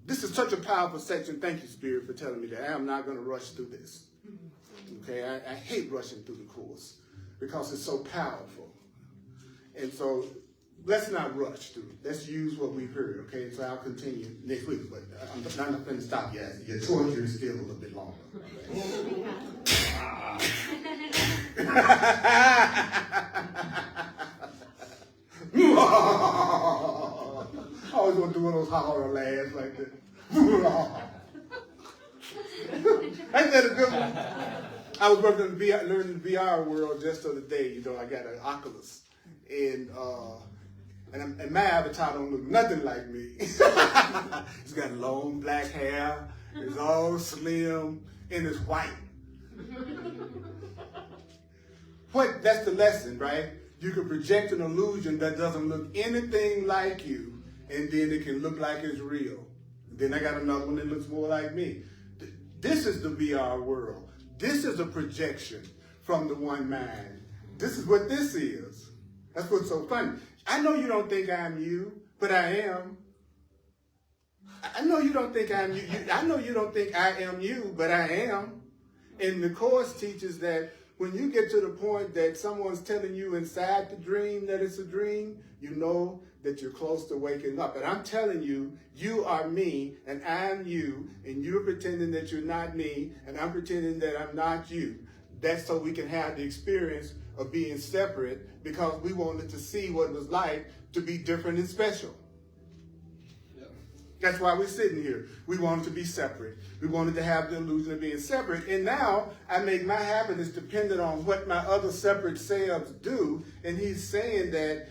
A: this is such a powerful section. Thank you, Spirit, for telling me that. I am not going to rush through this. Okay, I hate rushing through the Course because it's so powerful. And so let's not rush through it. Let's use what we've heard, okay? So I'll continue next week, but I'm not going to stop yet. Your torture is still a little bit longer. I always want to do one of those horror laughs like that. Ain't that a good one? I was working in learning the VR world just the other day. You know, I got an Oculus. And my avatar don't look nothing like me. He's got long black hair. It's all slim, and it's white. That's the lesson, right? You can project an illusion that doesn't look anything like you, and then it can look like it's real. Then I got another one that looks more like me. This is the VR world. This is a projection from the one mind. This is what this is. That's what's so funny. I know you don't think I'm you, but I am. I know you don't think I'm you. I know you don't think I am you, but I am. And the Course teaches that when you get to the point that someone's telling you inside the dream that it's a dream, you know that you're close to waking up. And I'm telling you, you are me, and I'm you, and you're pretending that you're not me, and I'm pretending that I'm not you. That's so we can have the experience of being separate, because we wanted to see what it was like to be different and special. That's why we're sitting here. We wanted to be separate. We wanted to have the illusion of being separate. And now I make my happiness dependent on what my other separate selves do. And he's saying that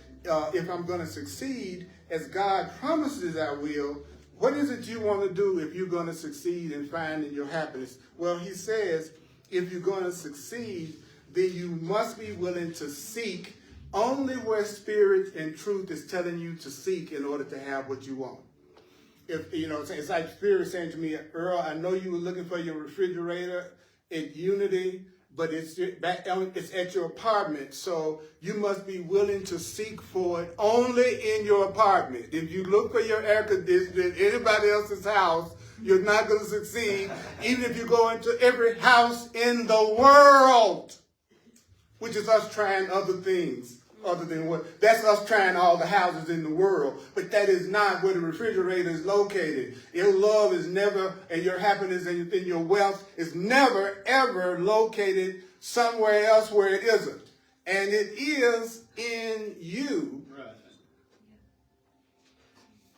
A: if I'm going to succeed, as God promises I will, what is it you want to do if you're going to succeed in finding your happiness? Well, he says, if you're going to succeed, then you must be willing to seek only where spirit and truth is telling you to seek in order to have what you want. If it's like Spirit saying to me, Earl, I know you were looking for your refrigerator at Unity, but it's at your apartment. So you must be willing to seek for it only in your apartment. If you look for your air conditioner at anybody else's house, you're not going to succeed, even if you go into every house in the world, which is us trying other things. Other than what, that's us trying all the houses in the world. But that is not where the refrigerator is located. Your love is never, and your happiness and your wealth is never, ever located somewhere else where it isn't. And it is in you. Right.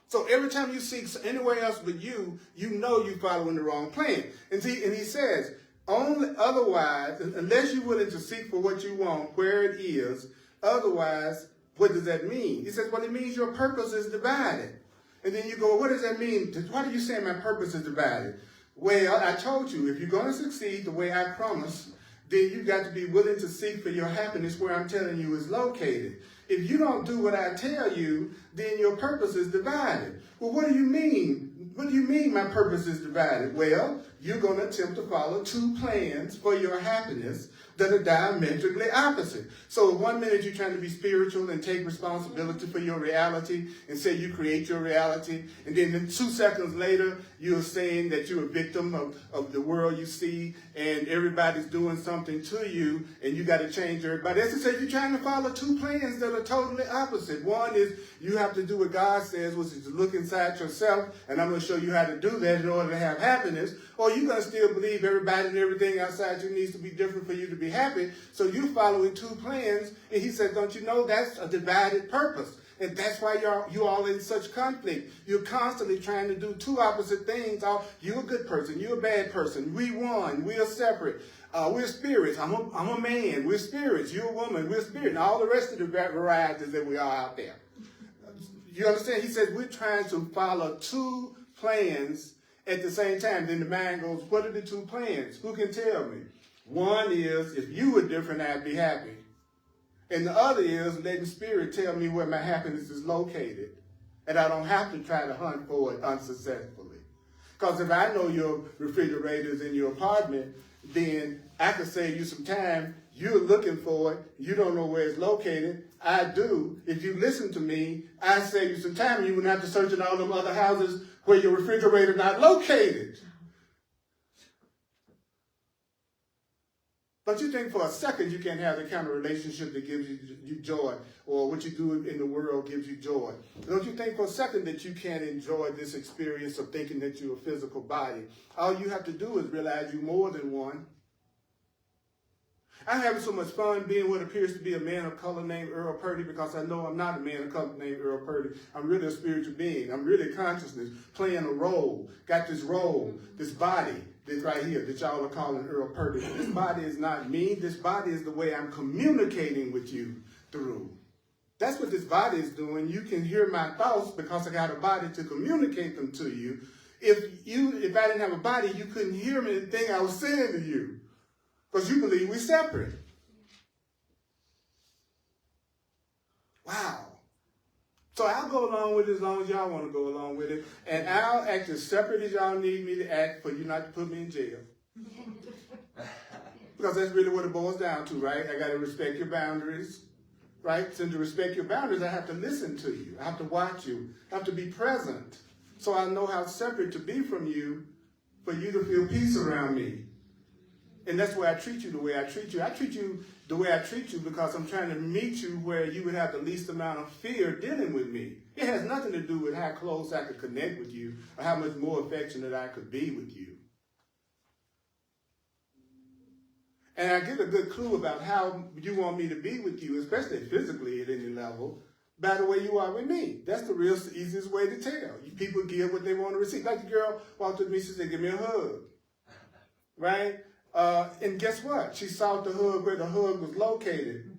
A: So every time you seek anywhere else but you, you know you're following the wrong plan. And he says, only otherwise, unless you're willing to seek for what you want where it is, otherwise, what does that mean? He says, well, it means your purpose is divided. And then you go, what does that mean? Why do you say my purpose is divided? Well, I told you, if you're going to succeed the way I promised, then you got to be willing to seek for your happiness where I'm telling you is located. If you don't do what I tell you, then your purpose is divided. Well, what do you mean? What do you mean my purpose is divided? Well, you're going to attempt to follow two plans for your happiness that are diametrically opposite. So 1 minute you're trying to be spiritual and take responsibility for your reality and say you create your reality, and then 2 seconds later you're saying that you're a victim of the world you see and everybody's doing something to you and you got to change everybody. As I said, you're trying to follow two plans that are totally opposite. One is you have to do what God says, which is to look inside yourself, and I'm going to show you how to do that in order to have happiness. Or you're going to still believe everybody and everything outside you needs to be different for you to be happy. So you're following two plans. And he says, don't you know that's a divided purpose? And that's why you're all in such conflict. You're constantly trying to do two opposite things. You're a good person. You're a bad person. We one. We are separate. We're spirits. I'm a man. We're spirits. You're a woman. We're spirit. And all the rest of the varieties that we are out there. You understand? He says we're trying to follow two plans at the same time. Then the mind goes, what are the two plans? Who can tell me? One is, if you were different, I'd be happy. And the other is letting spirit tell me where my happiness is located. And I don't have to try to hunt for it unsuccessfully. Because if I know your refrigerator is in your apartment, then I could save you some time. You're looking for it. You don't know where it's located. I do. If you listen to me, I save you some time. You wouldn't have to search in all them other houses where your refrigerator is not located. Don't you think for a second you can't have the kind of relationship that gives you joy, or what you do in the world gives you joy? Don't you think for a second that you can't enjoy this experience of thinking that you're a physical body? All you have to do is realize you're more than one. I'm having so much fun being what appears to be a man of color named Earl Purdy, because I know I'm not a man of color named Earl Purdy. I'm really a spiritual being. I'm really consciousness, playing a role. Got this role, this body, this right here that y'all are calling Earl Purdy. This body is not me. This body is the way I'm communicating with you through. That's what this body is doing. You can hear my thoughts because I got a body to communicate them to you. If I didn't have a body, you couldn't hear me the thing I was saying to you. Because you believe we're separate. Wow. So I'll go along with it as long as y'all want to go along with it. And I'll act as separate as y'all need me to act for you not to put me in jail. Because that's really what it boils down to, right? I got to respect your boundaries, right? So to respect your boundaries, I have to listen to you. I have to watch you. I have to be present. So I know how separate to be from you for you to feel peace around me. And that's why I treat you the way I treat you. I treat you the way I treat you because I'm trying to meet you where you would have the least amount of fear dealing with me. It has nothing to do with how close I could connect with you or how much more affectionate I could be with you. And I get a good clue about how you want me to be with you, especially physically at any level, by the way you are with me. That's the real easiest way to tell. People give what they want to receive. Like the girl walked up to me, she said, give me a hug. Right? And guess what? She saw the hug where the hug was located.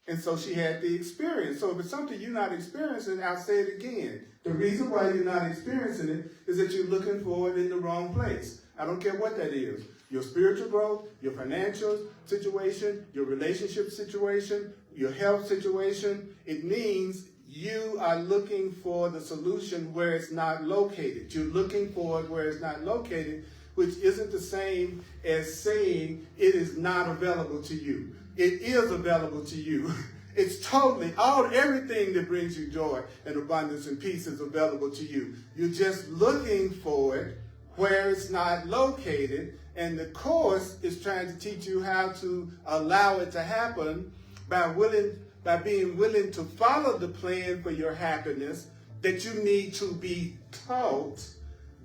A: And so she had the experience. So if it's something you're not experiencing, I'll say it again. The reason why you're not experiencing it is that you're looking for it in the wrong place. I don't care what that is. Your spiritual growth, your financial situation, your relationship situation, your health situation. It means you are looking for the solution where it's not located. You're looking for it where it's not located, which isn't the same as saying it is not available to you. It is available to you. It's totally, everything that brings you joy and abundance and peace is available to you. You're just looking for it where it's not located, and the course is trying to teach you how to allow it to happen by being willing to follow the plan for your happiness that you need to be taught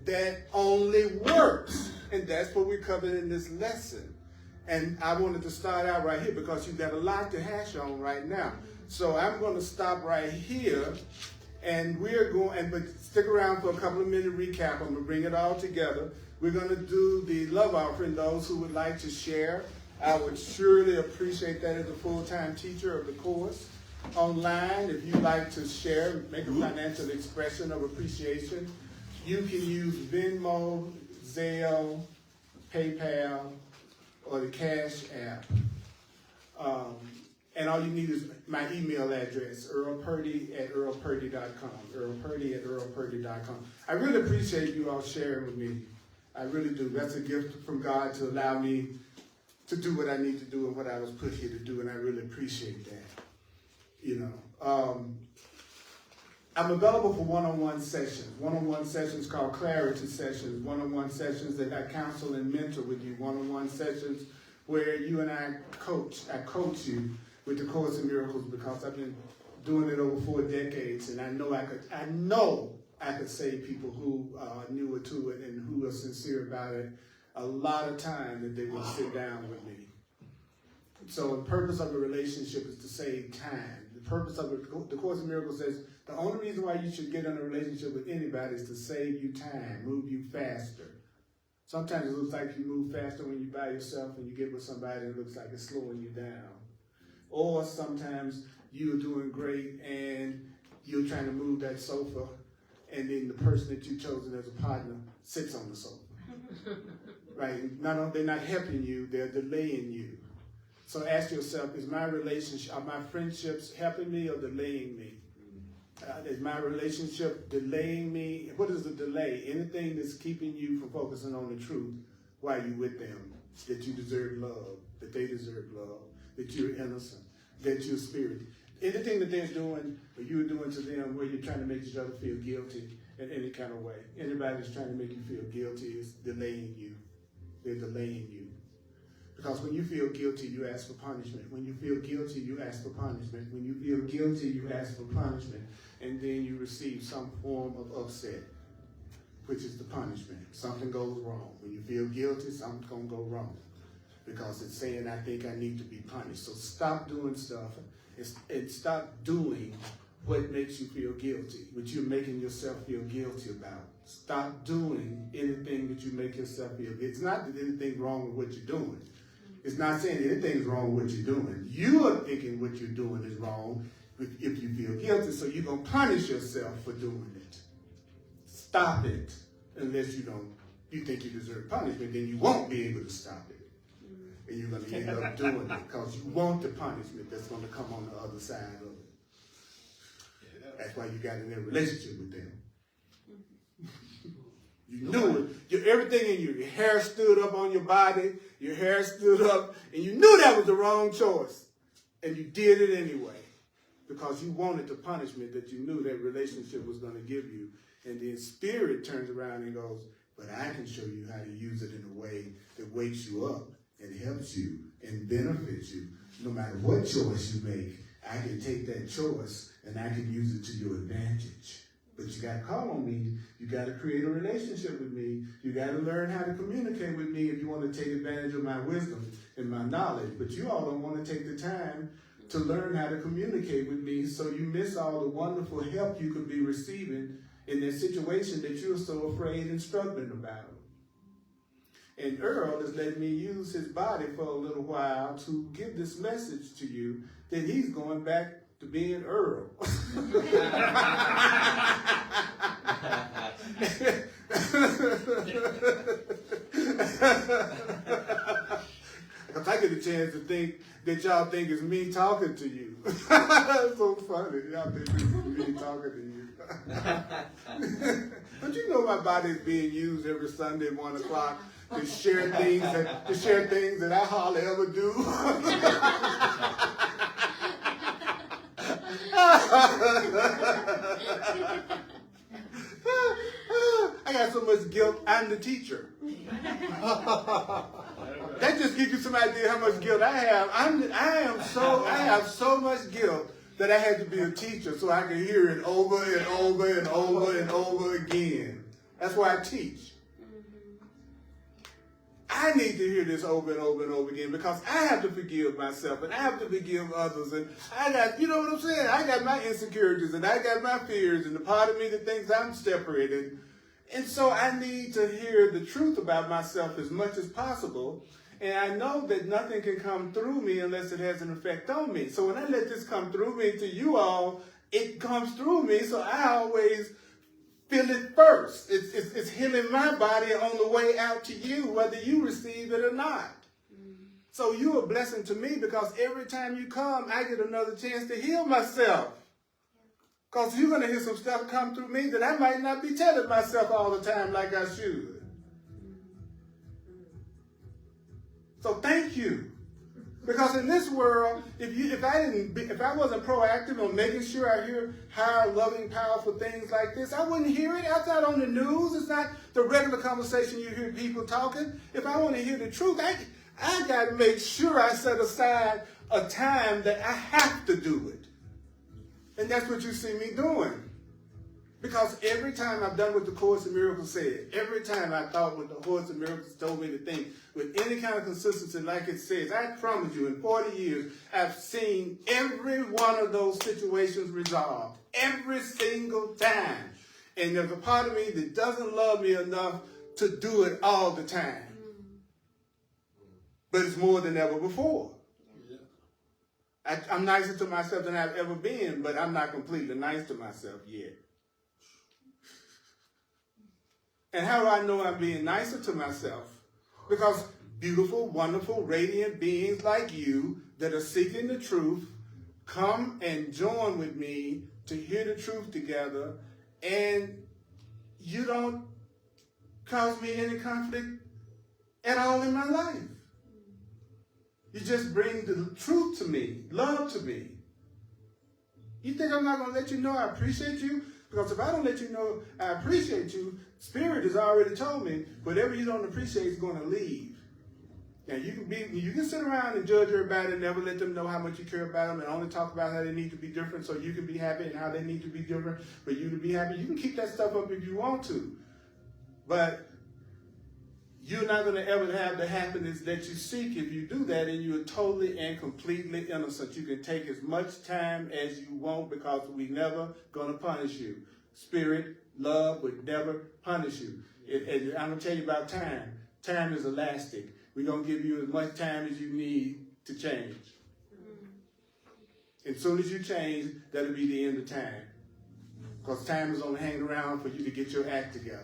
A: that only works. And that's what we covered in this lesson. And I wanted to start out right here because you've got a lot to hash on right now. So I'm going to stop right here, and but stick around for a couple of minute recap. I'm going to bring it all together. We're going to do the love offering. Those who would like to share, I would surely appreciate that as a full-time teacher of the course. Online, if you'd like to share, make a financial expression of appreciation, you can use Venmo, Zelle, PayPal, or the Cash App. And all you need is my email address, earlpurdy@earlpurdy.com, earlpurdy@earlpurdy.com. I really appreciate you all sharing with me. I really do. That's a gift from God to allow me to do what I need to do and what I was put here to do, and I really appreciate that. I'm available for one-on-one sessions called clarity sessions, one-on-one sessions that I counsel and mentor with you, one-on-one sessions where you and I coach you with the Course in Miracles, because I've been doing it over 4 decades, and I know I could save people who are newer to it and who are sincere about it a lot of time that they will sit down with me. So the purpose of a relationship is to save time. The purpose of the Course in Miracles says the only reason why you should get in a relationship with anybody is to save you time, move you faster. Sometimes it looks like you move faster when you're by yourself, and you get with somebody and it looks like it's slowing you down. Or sometimes you're doing great and you're trying to move that sofa, and then the person that you've chosen as a partner sits on the sofa. Right? They're not helping you, they're delaying you. So ask yourself, is my relationship, are my friendships helping me or delaying me? Is my relationship delaying me? What is the delay? Anything that's keeping you from focusing on the truth while you're with them, that you deserve love, that they deserve love, that you're innocent, that you're spirit. Anything that they're doing or you're doing to them where you're trying to make each other feel guilty in any kind of way. Anybody that's trying to make you feel guilty is delaying you. They're delaying you. Because when you feel guilty, you ask for punishment. When you feel guilty, you ask for punishment. When you feel guilty, you ask for punishment. And then you receive some form of upset, which is the punishment. Something goes wrong. When you feel guilty, something's going to go wrong. Because it's saying, I think I need to be punished. So stop doing stuff and stop doing what makes you feel guilty, what you're making yourself feel guilty about. Stop doing anything that you make yourself feel guilty. It's not that anything's wrong with what you're doing. It's not saying anything's wrong with what you're doing. You are thinking what you're doing is wrong if you feel guilty, so you're going to punish yourself for doing it. Stop it. Unless you think you deserve punishment, then you won't be able to stop it. And you're going to end up doing it because you want the punishment that's going to come on the other side of it. That's why you got in a relationship with them. You knew it. Everything in you, your hair stood up on your body, your hair stood up, and you knew that was the wrong choice. And you did it anyway because you wanted the punishment that you knew that relationship was going to give you. And then spirit turns around and goes, but I can show you how to use it in a way that wakes you up and helps you and benefits you. No matter what choice you make, I can take that choice and I can use it to your advantage. But you got to call on me. You got to create a relationship with me. You got to learn how to communicate with me if you want to take advantage of my wisdom and my knowledge. But you all don't want to take the time to learn how to communicate with me, so you miss all the wonderful help you could be receiving in that situation that you're so afraid and struggling about. And Earl is letting me use his body for a little while to give this message to you that he's going back to being Earl. Because I get a chance to think that y'all think it's me talking to you. It's so funny. Y'all think it's me talking to you. But you know my body is being used every Sunday at 1 o'clock to share things that I hardly ever do. I got so much guilt. I'm the teacher. That just gives you some idea how much guilt I have. I have so much guilt that I had to be a teacher so I can hear it over and over and over and over again. That's why I teach. I need to hear this over and over and over again because I have to forgive myself and I have to forgive others. And I got, you know what I'm saying? I got my insecurities and I got my fears and the part of me that thinks I'm separated. And so I need to hear the truth about myself as much as possible. And I know that nothing can come through me unless it has an effect on me. So when I let this come through me to you all, it comes through me. So I always feel it first. It's healing my body on the way out to you, whether you receive it or not. So you're a blessing to me because every time you come, I get another chance to heal myself. Because you're going to hear some stuff come through me that I might not be telling myself all the time like I should. So thank you. Because in this world, if I wasn't proactive on making sure I hear higher, loving, powerful things like this, I wouldn't hear it. It's not on the news. It's not the regular conversation you hear people talking. If I want to hear the truth, I got to make sure I set aside a time that I have to do it. And that's what you see me doing. Because every time I've done what the Course in Miracles said, every time I thought what the Course in Miracles told me to think, with any kind of consistency like it says, I promise you, in 40 years, I've seen every one of those situations resolved. Every single time. And there's a part of me that doesn't love me enough to do it all the time. But it's more than ever before. I'm nicer to myself than I've ever been, but I'm not completely nice to myself yet. And how do I know I'm being nicer to myself? Because beautiful, wonderful, radiant beings like you that are seeking the truth come and join with me to hear the truth together, and you don't cause me any conflict at all in my life. You just bring the truth to me, love to me. You think I'm not going to let you know I appreciate you? Because if I don't let you know I appreciate you, Spirit has already told me whatever you don't appreciate is going to leave. And you can sit around and judge everybody and never let them know how much you care about them and only talk about how they need to be different so you can be happy and how they need to be different for you to be happy. You can keep that stuff up if you want to. But you're not going to ever have the happiness that you seek if you do that, and you're totally and completely innocent. You can take as much time as you want because we're never going to punish you. Spirit, love would never punish you. I'm going to tell you about time. Time is elastic. We're going to give you as much time as you need to change. As soon as you change, that'll be the end of time. Because time is only hanging around for you to get your act together.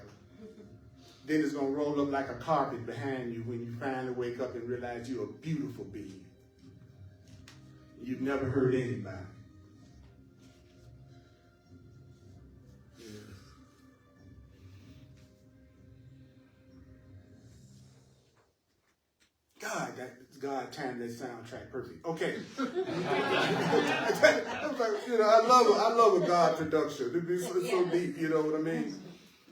A: Then it's going to roll up like a carpet behind you when you finally wake up and realize you're a beautiful being. You've never hurt anybody. God timed that soundtrack perfect. Okay. I love a God production. It's so deep, you know what I mean?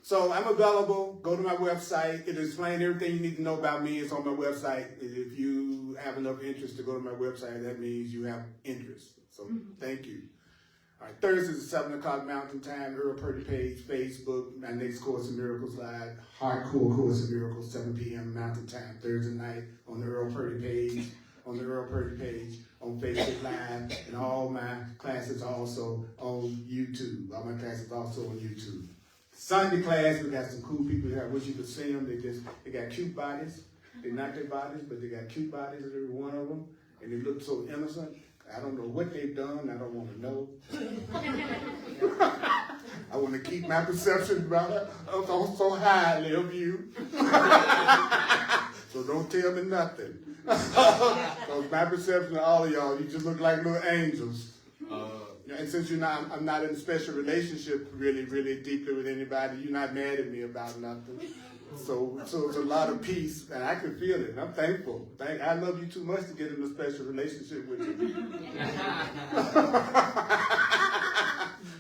A: So I'm available. Go to my website. It explains everything you need to know about me. It's on my website. If you have enough interest to go to my website, that means you have interest. So thank you. All right, Thursdays at 7 o'clock Mountain Time, Earl Purdy page, Facebook, my next Course in Miracles live, Hardcore Course in Miracles, 7 p.m. Mountain Time, Thursday night on the Earl Purdy page, on Facebook Live, and all my classes also on YouTube. All my classes also on YouTube. Sunday class, we got some cool people here. I wish you could see them. They got cute bodies. They're not their bodies, but they got cute bodies, every one of them, and they look so innocent. I don't know what they've done. I don't want to know. I want to keep my perception about it so highly of you. So don't tell me nothing. Because my perception of all of y'all, you just look like little angels. And since I'm not in a special relationship really, really deeply with anybody, you're not mad at me about nothing. So it's a lot of peace, and I can feel it. I'm thankful. I love you too much to get in a special relationship with you.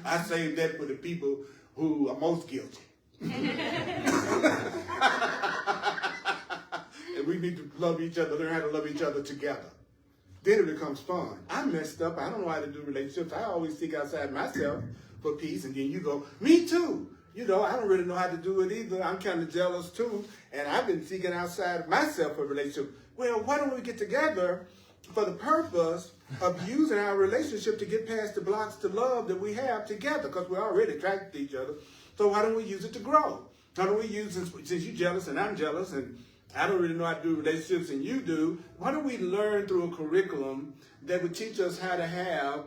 A: I save that for the people who are most guilty. And we need to love each other, learn how to love each other together. Then it becomes fun. I messed up. I don't know how to do relationships. I always seek outside myself for peace, and then you go, me too. I don't really know how to do it either. I'm kind of jealous too, and I've been seeking outside of myself for a relationship. Well, why don't we get together for the purpose of using our relationship to get past the blocks to love that we have together, because we're already attracted to each other. So why don't we use it to grow? How do we use it, since you're jealous and I'm jealous and I don't really know how to do relationships and you do, why don't we learn through a curriculum that would teach us how to have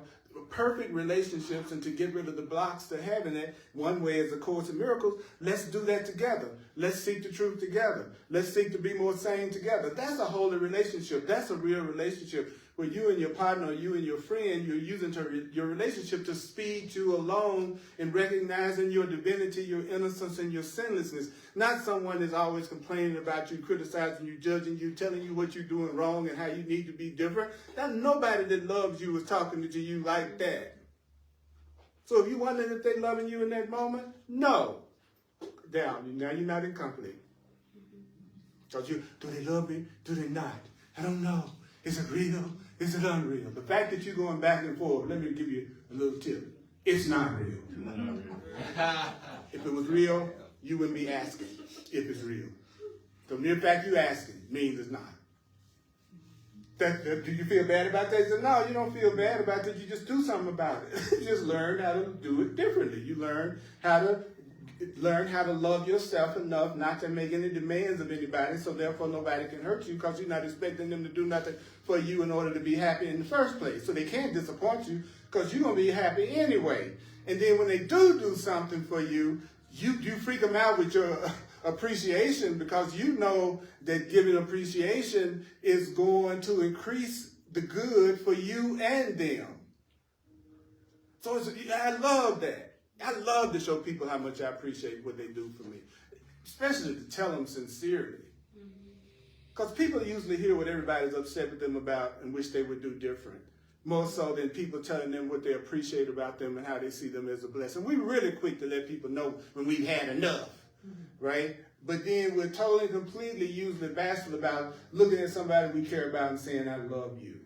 A: perfect relationships and to get rid of the blocks to having it? One way is A Course in Miracles. Let's do that together. Let's seek the truth together. Let's seek to be more sane together. That's a holy relationship. That's a real relationship where you and your partner, or you and your friend, you're using your relationship to speed you along in recognizing your divinity, your innocence, and your sinlessness. Not someone that's always complaining about you, criticizing you, judging you, telling you what you're doing wrong and how you need to be different. There's nobody that loves you is talking to you like that. So if you're wondering if they're loving you in that moment, no. Now you're not in company. Because do they love me? Do they not? I don't know. Is it real? Is it unreal? The fact that you're going back and forth, let me give you a little tip. It's not real. If it was real, you wouldn't be asking if it's real. The mere fact you're asking means it's not. Do you feel bad about that? He said, no, you don't feel bad about it. You just do something about it. You just learn how to do it differently. You learn how to love yourself enough not to make any demands of anybody, so therefore nobody can hurt you, because you're not expecting them to do nothing for you in order to be happy in the first place. So they can't disappoint you, because you're going to be happy anyway. And then when they do something for you, you freak them out with your appreciation, because you know that giving appreciation is going to increase the good for you and them. So I love that. I love to show people how much I appreciate what they do for me, especially to tell them sincerely. Because people usually hear what everybody's upset with them about and wish they would do different, more so than people telling them what they appreciate about them and how they see them as a blessing. We're really quick to let people know when we've had enough, right? But then we're totally, completely usually bashful about looking at somebody we care about and saying, I love you.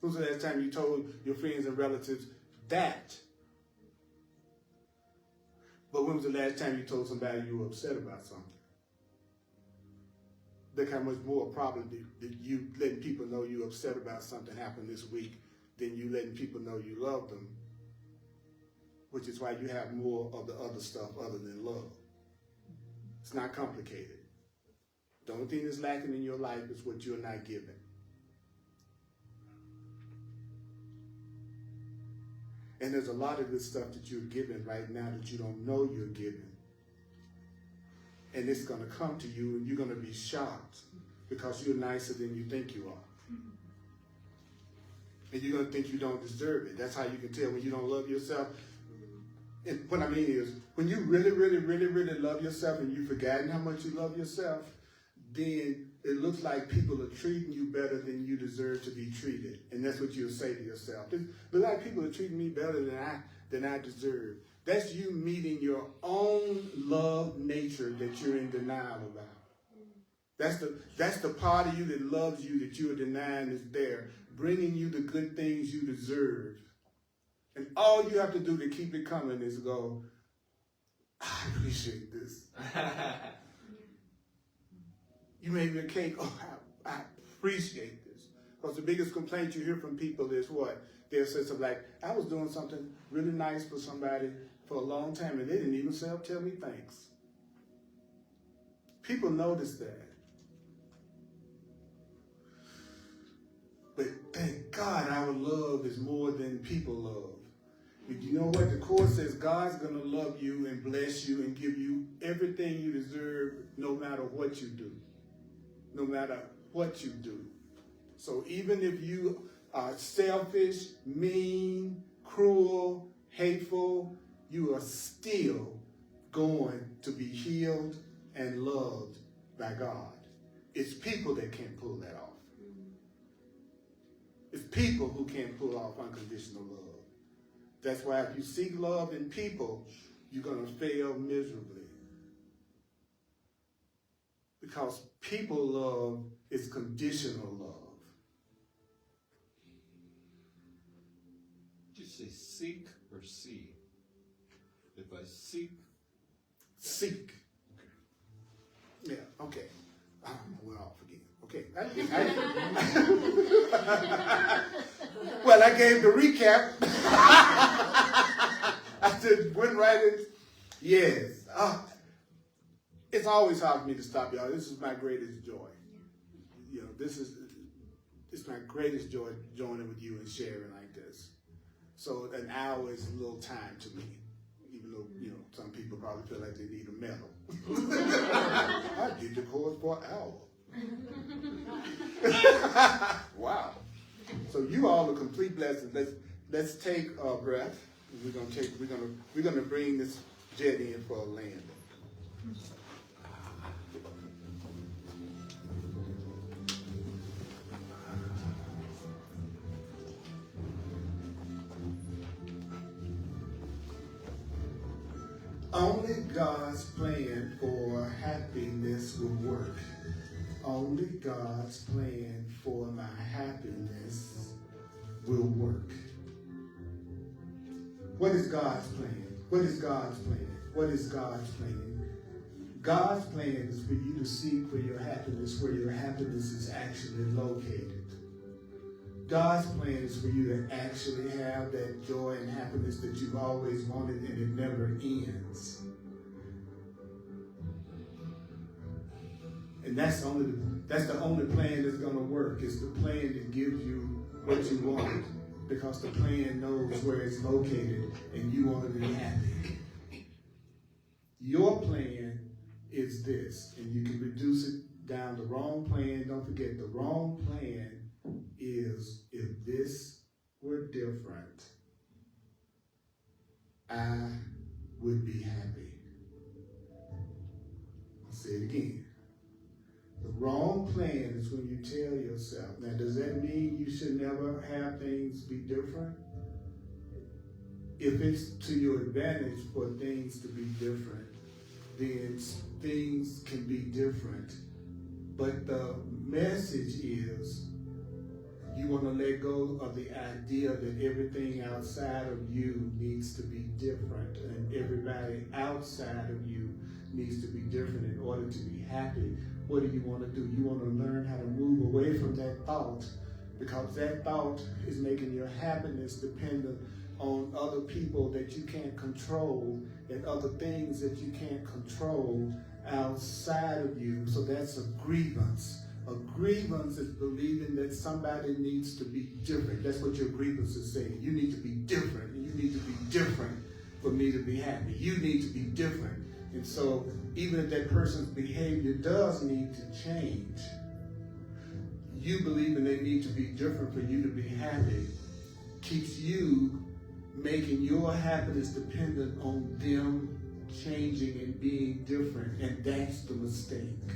A: When's the last time you told your friends and relatives that? But when was the last time you told somebody you were upset about something? Look how much more probably that you letting people know you're upset about something happened this week than you letting people know you love them, which is why you have more of the other stuff other than love. It's not complicated. The only thing that's lacking in your life is what you're not giving. And there's a lot of good stuff that you're giving right now that you don't know you're giving. And it's going to come to you and you're going to be shocked because you're nicer than you think you are. And you're going to think you don't deserve it. That's how you can tell when you don't love yourself. And what I mean is, when you really, really, really, really love yourself and you've forgotten how much you love yourself, then it looks like people are treating you better than you deserve to be treated. And that's what you'll say to yourself. It looks like people are treating me better than I deserve. That's you meeting your own love nature that you're in denial about. That's the part of you that loves you that you are denying is there, bringing you the good things you deserve. And all you have to do to keep it coming is go, I appreciate this. You made me a cake. Oh, I appreciate this. Because the biggest complaint you hear from people is what? They'll say something like, I was doing something really nice for somebody for a long time and they didn't even tell me thanks. People notice that. But thank God our love is more than people love. But you know what? The Course says God's going to love you and bless you and give you everything you deserve no matter what you do. No matter what you do. So even if you are selfish, mean, cruel, hateful, you are still going to be healed and loved by God. It's people that can't pull that off. It's people who can't pull off unconditional love. That's why if you seek love in people, you're going to fail miserably. Because people love is conditional love.
B: Did you say seek or see? If I seek.
A: Seek. Okay. Yeah, okay. We're off again. Okay. Well, I gave the recap. I just went right in. Yes. It's always hard for me to stop, y'all. This is my greatest joy. You know, it's my greatest joy joining with you and sharing like this. So an hour is a little time to me, even though, you know, some people probably feel like they need a medal. I did the Course for an hour. Wow. So you all are complete blessings. Let's take a breath. We're gonna bring this jet in for a landing. Only God's plan for happiness will work. Only God's plan for my happiness will work. What is God's plan? What is God's plan? What is God's plan? God's plan is for you to seek for your happiness where your happiness is actually located. God's plan is for you to actually have that joy and happiness that you've always wanted and it never ends. And that's the only plan that's going to work. It's the plan that gives you what you want because the plan knows where it's located and you want to be happy. Your plan is this, and you can reduce it down. The wrong plan, don't forget, the wrong plan is if this were different, I would be happy. I'll say it again. The wrong plan is when you tell yourself, now does that mean you should never have things be different? If it's to your advantage for things to be different, then things can be different. But the message is you want to let go of the idea that everything outside of you needs to be different and everybody outside of you needs to be different in order to be happy. What do you want to do? You want to learn how to move away from that thought because that thought is making your happiness dependent on other people that you can't control and other things that you can't control outside of you. So that's a grievance. A grievance is believing that somebody needs to be different. That's what your grievance is saying. You need to be different, and you need to be different for me to be happy. You need to be different. And so even if that person's behavior does need to change, you believing they need to be different for you to be happy keeps you making your happiness dependent on them changing and being different, and that's the mistake.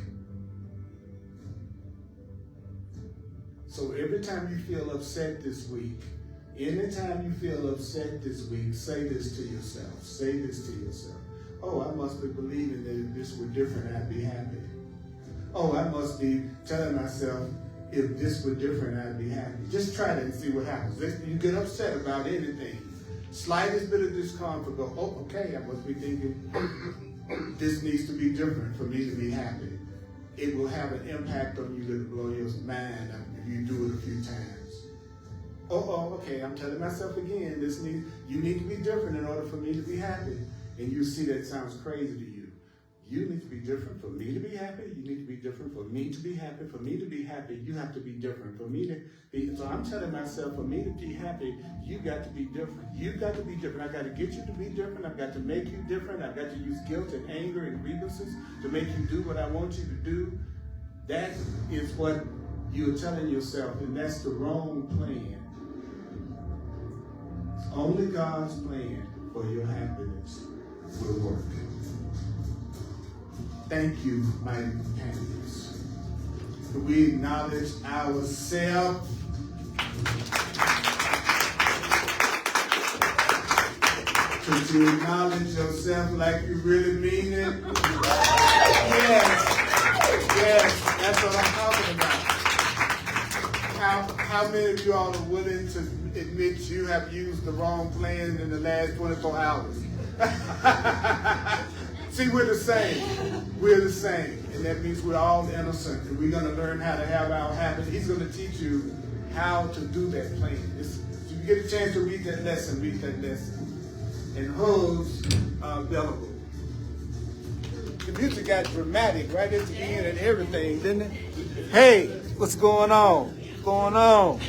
A: So every time you feel upset this week, anytime you feel upset this week, say this to yourself. Say this to yourself. Oh, I must be believing that if this were different, I'd be happy. oh, I must be telling myself, if this were different, I'd be happy. Just try that and see what happens. You get upset about anything. Slightest bit of discomfort, go, oh, okay, I must be thinking this needs to be different for me to be happy. It will have an impact on you that will blow your mind if you do it a few times. Okay, I'm telling myself again, you need to be different in order for me to be happy. And you see that sounds crazy to you. You need to be different for me to be happy. You need to be different for me to be happy. For me to be happy, you have to be different. For me to be, so I'm telling myself, for me to be happy, you got to be different. You got to be different. I got to get you to be different. I've got to make you different. I've got to use guilt and anger and grievances to make you do what I want you to do. That is what you're telling yourself, and that's the wrong plan. It's only God's plan for your happiness will work. Thank you, mighty companions. We acknowledge ourselves. To acknowledge yourself like you really mean it. Yes, that's what I'm talking about. How many of you all are willing to admit you have used the wrong plan in the last 24 hours? See, we're the same. We're the same. And that means we're all innocent. And we're going to learn how to have our habits. He's going to teach you how to do that plan. If you get a chance to read that lesson, read that lesson. And hugs are available. The music got dramatic right at the end and everything, didn't it? Hey, what's going on? What's going on?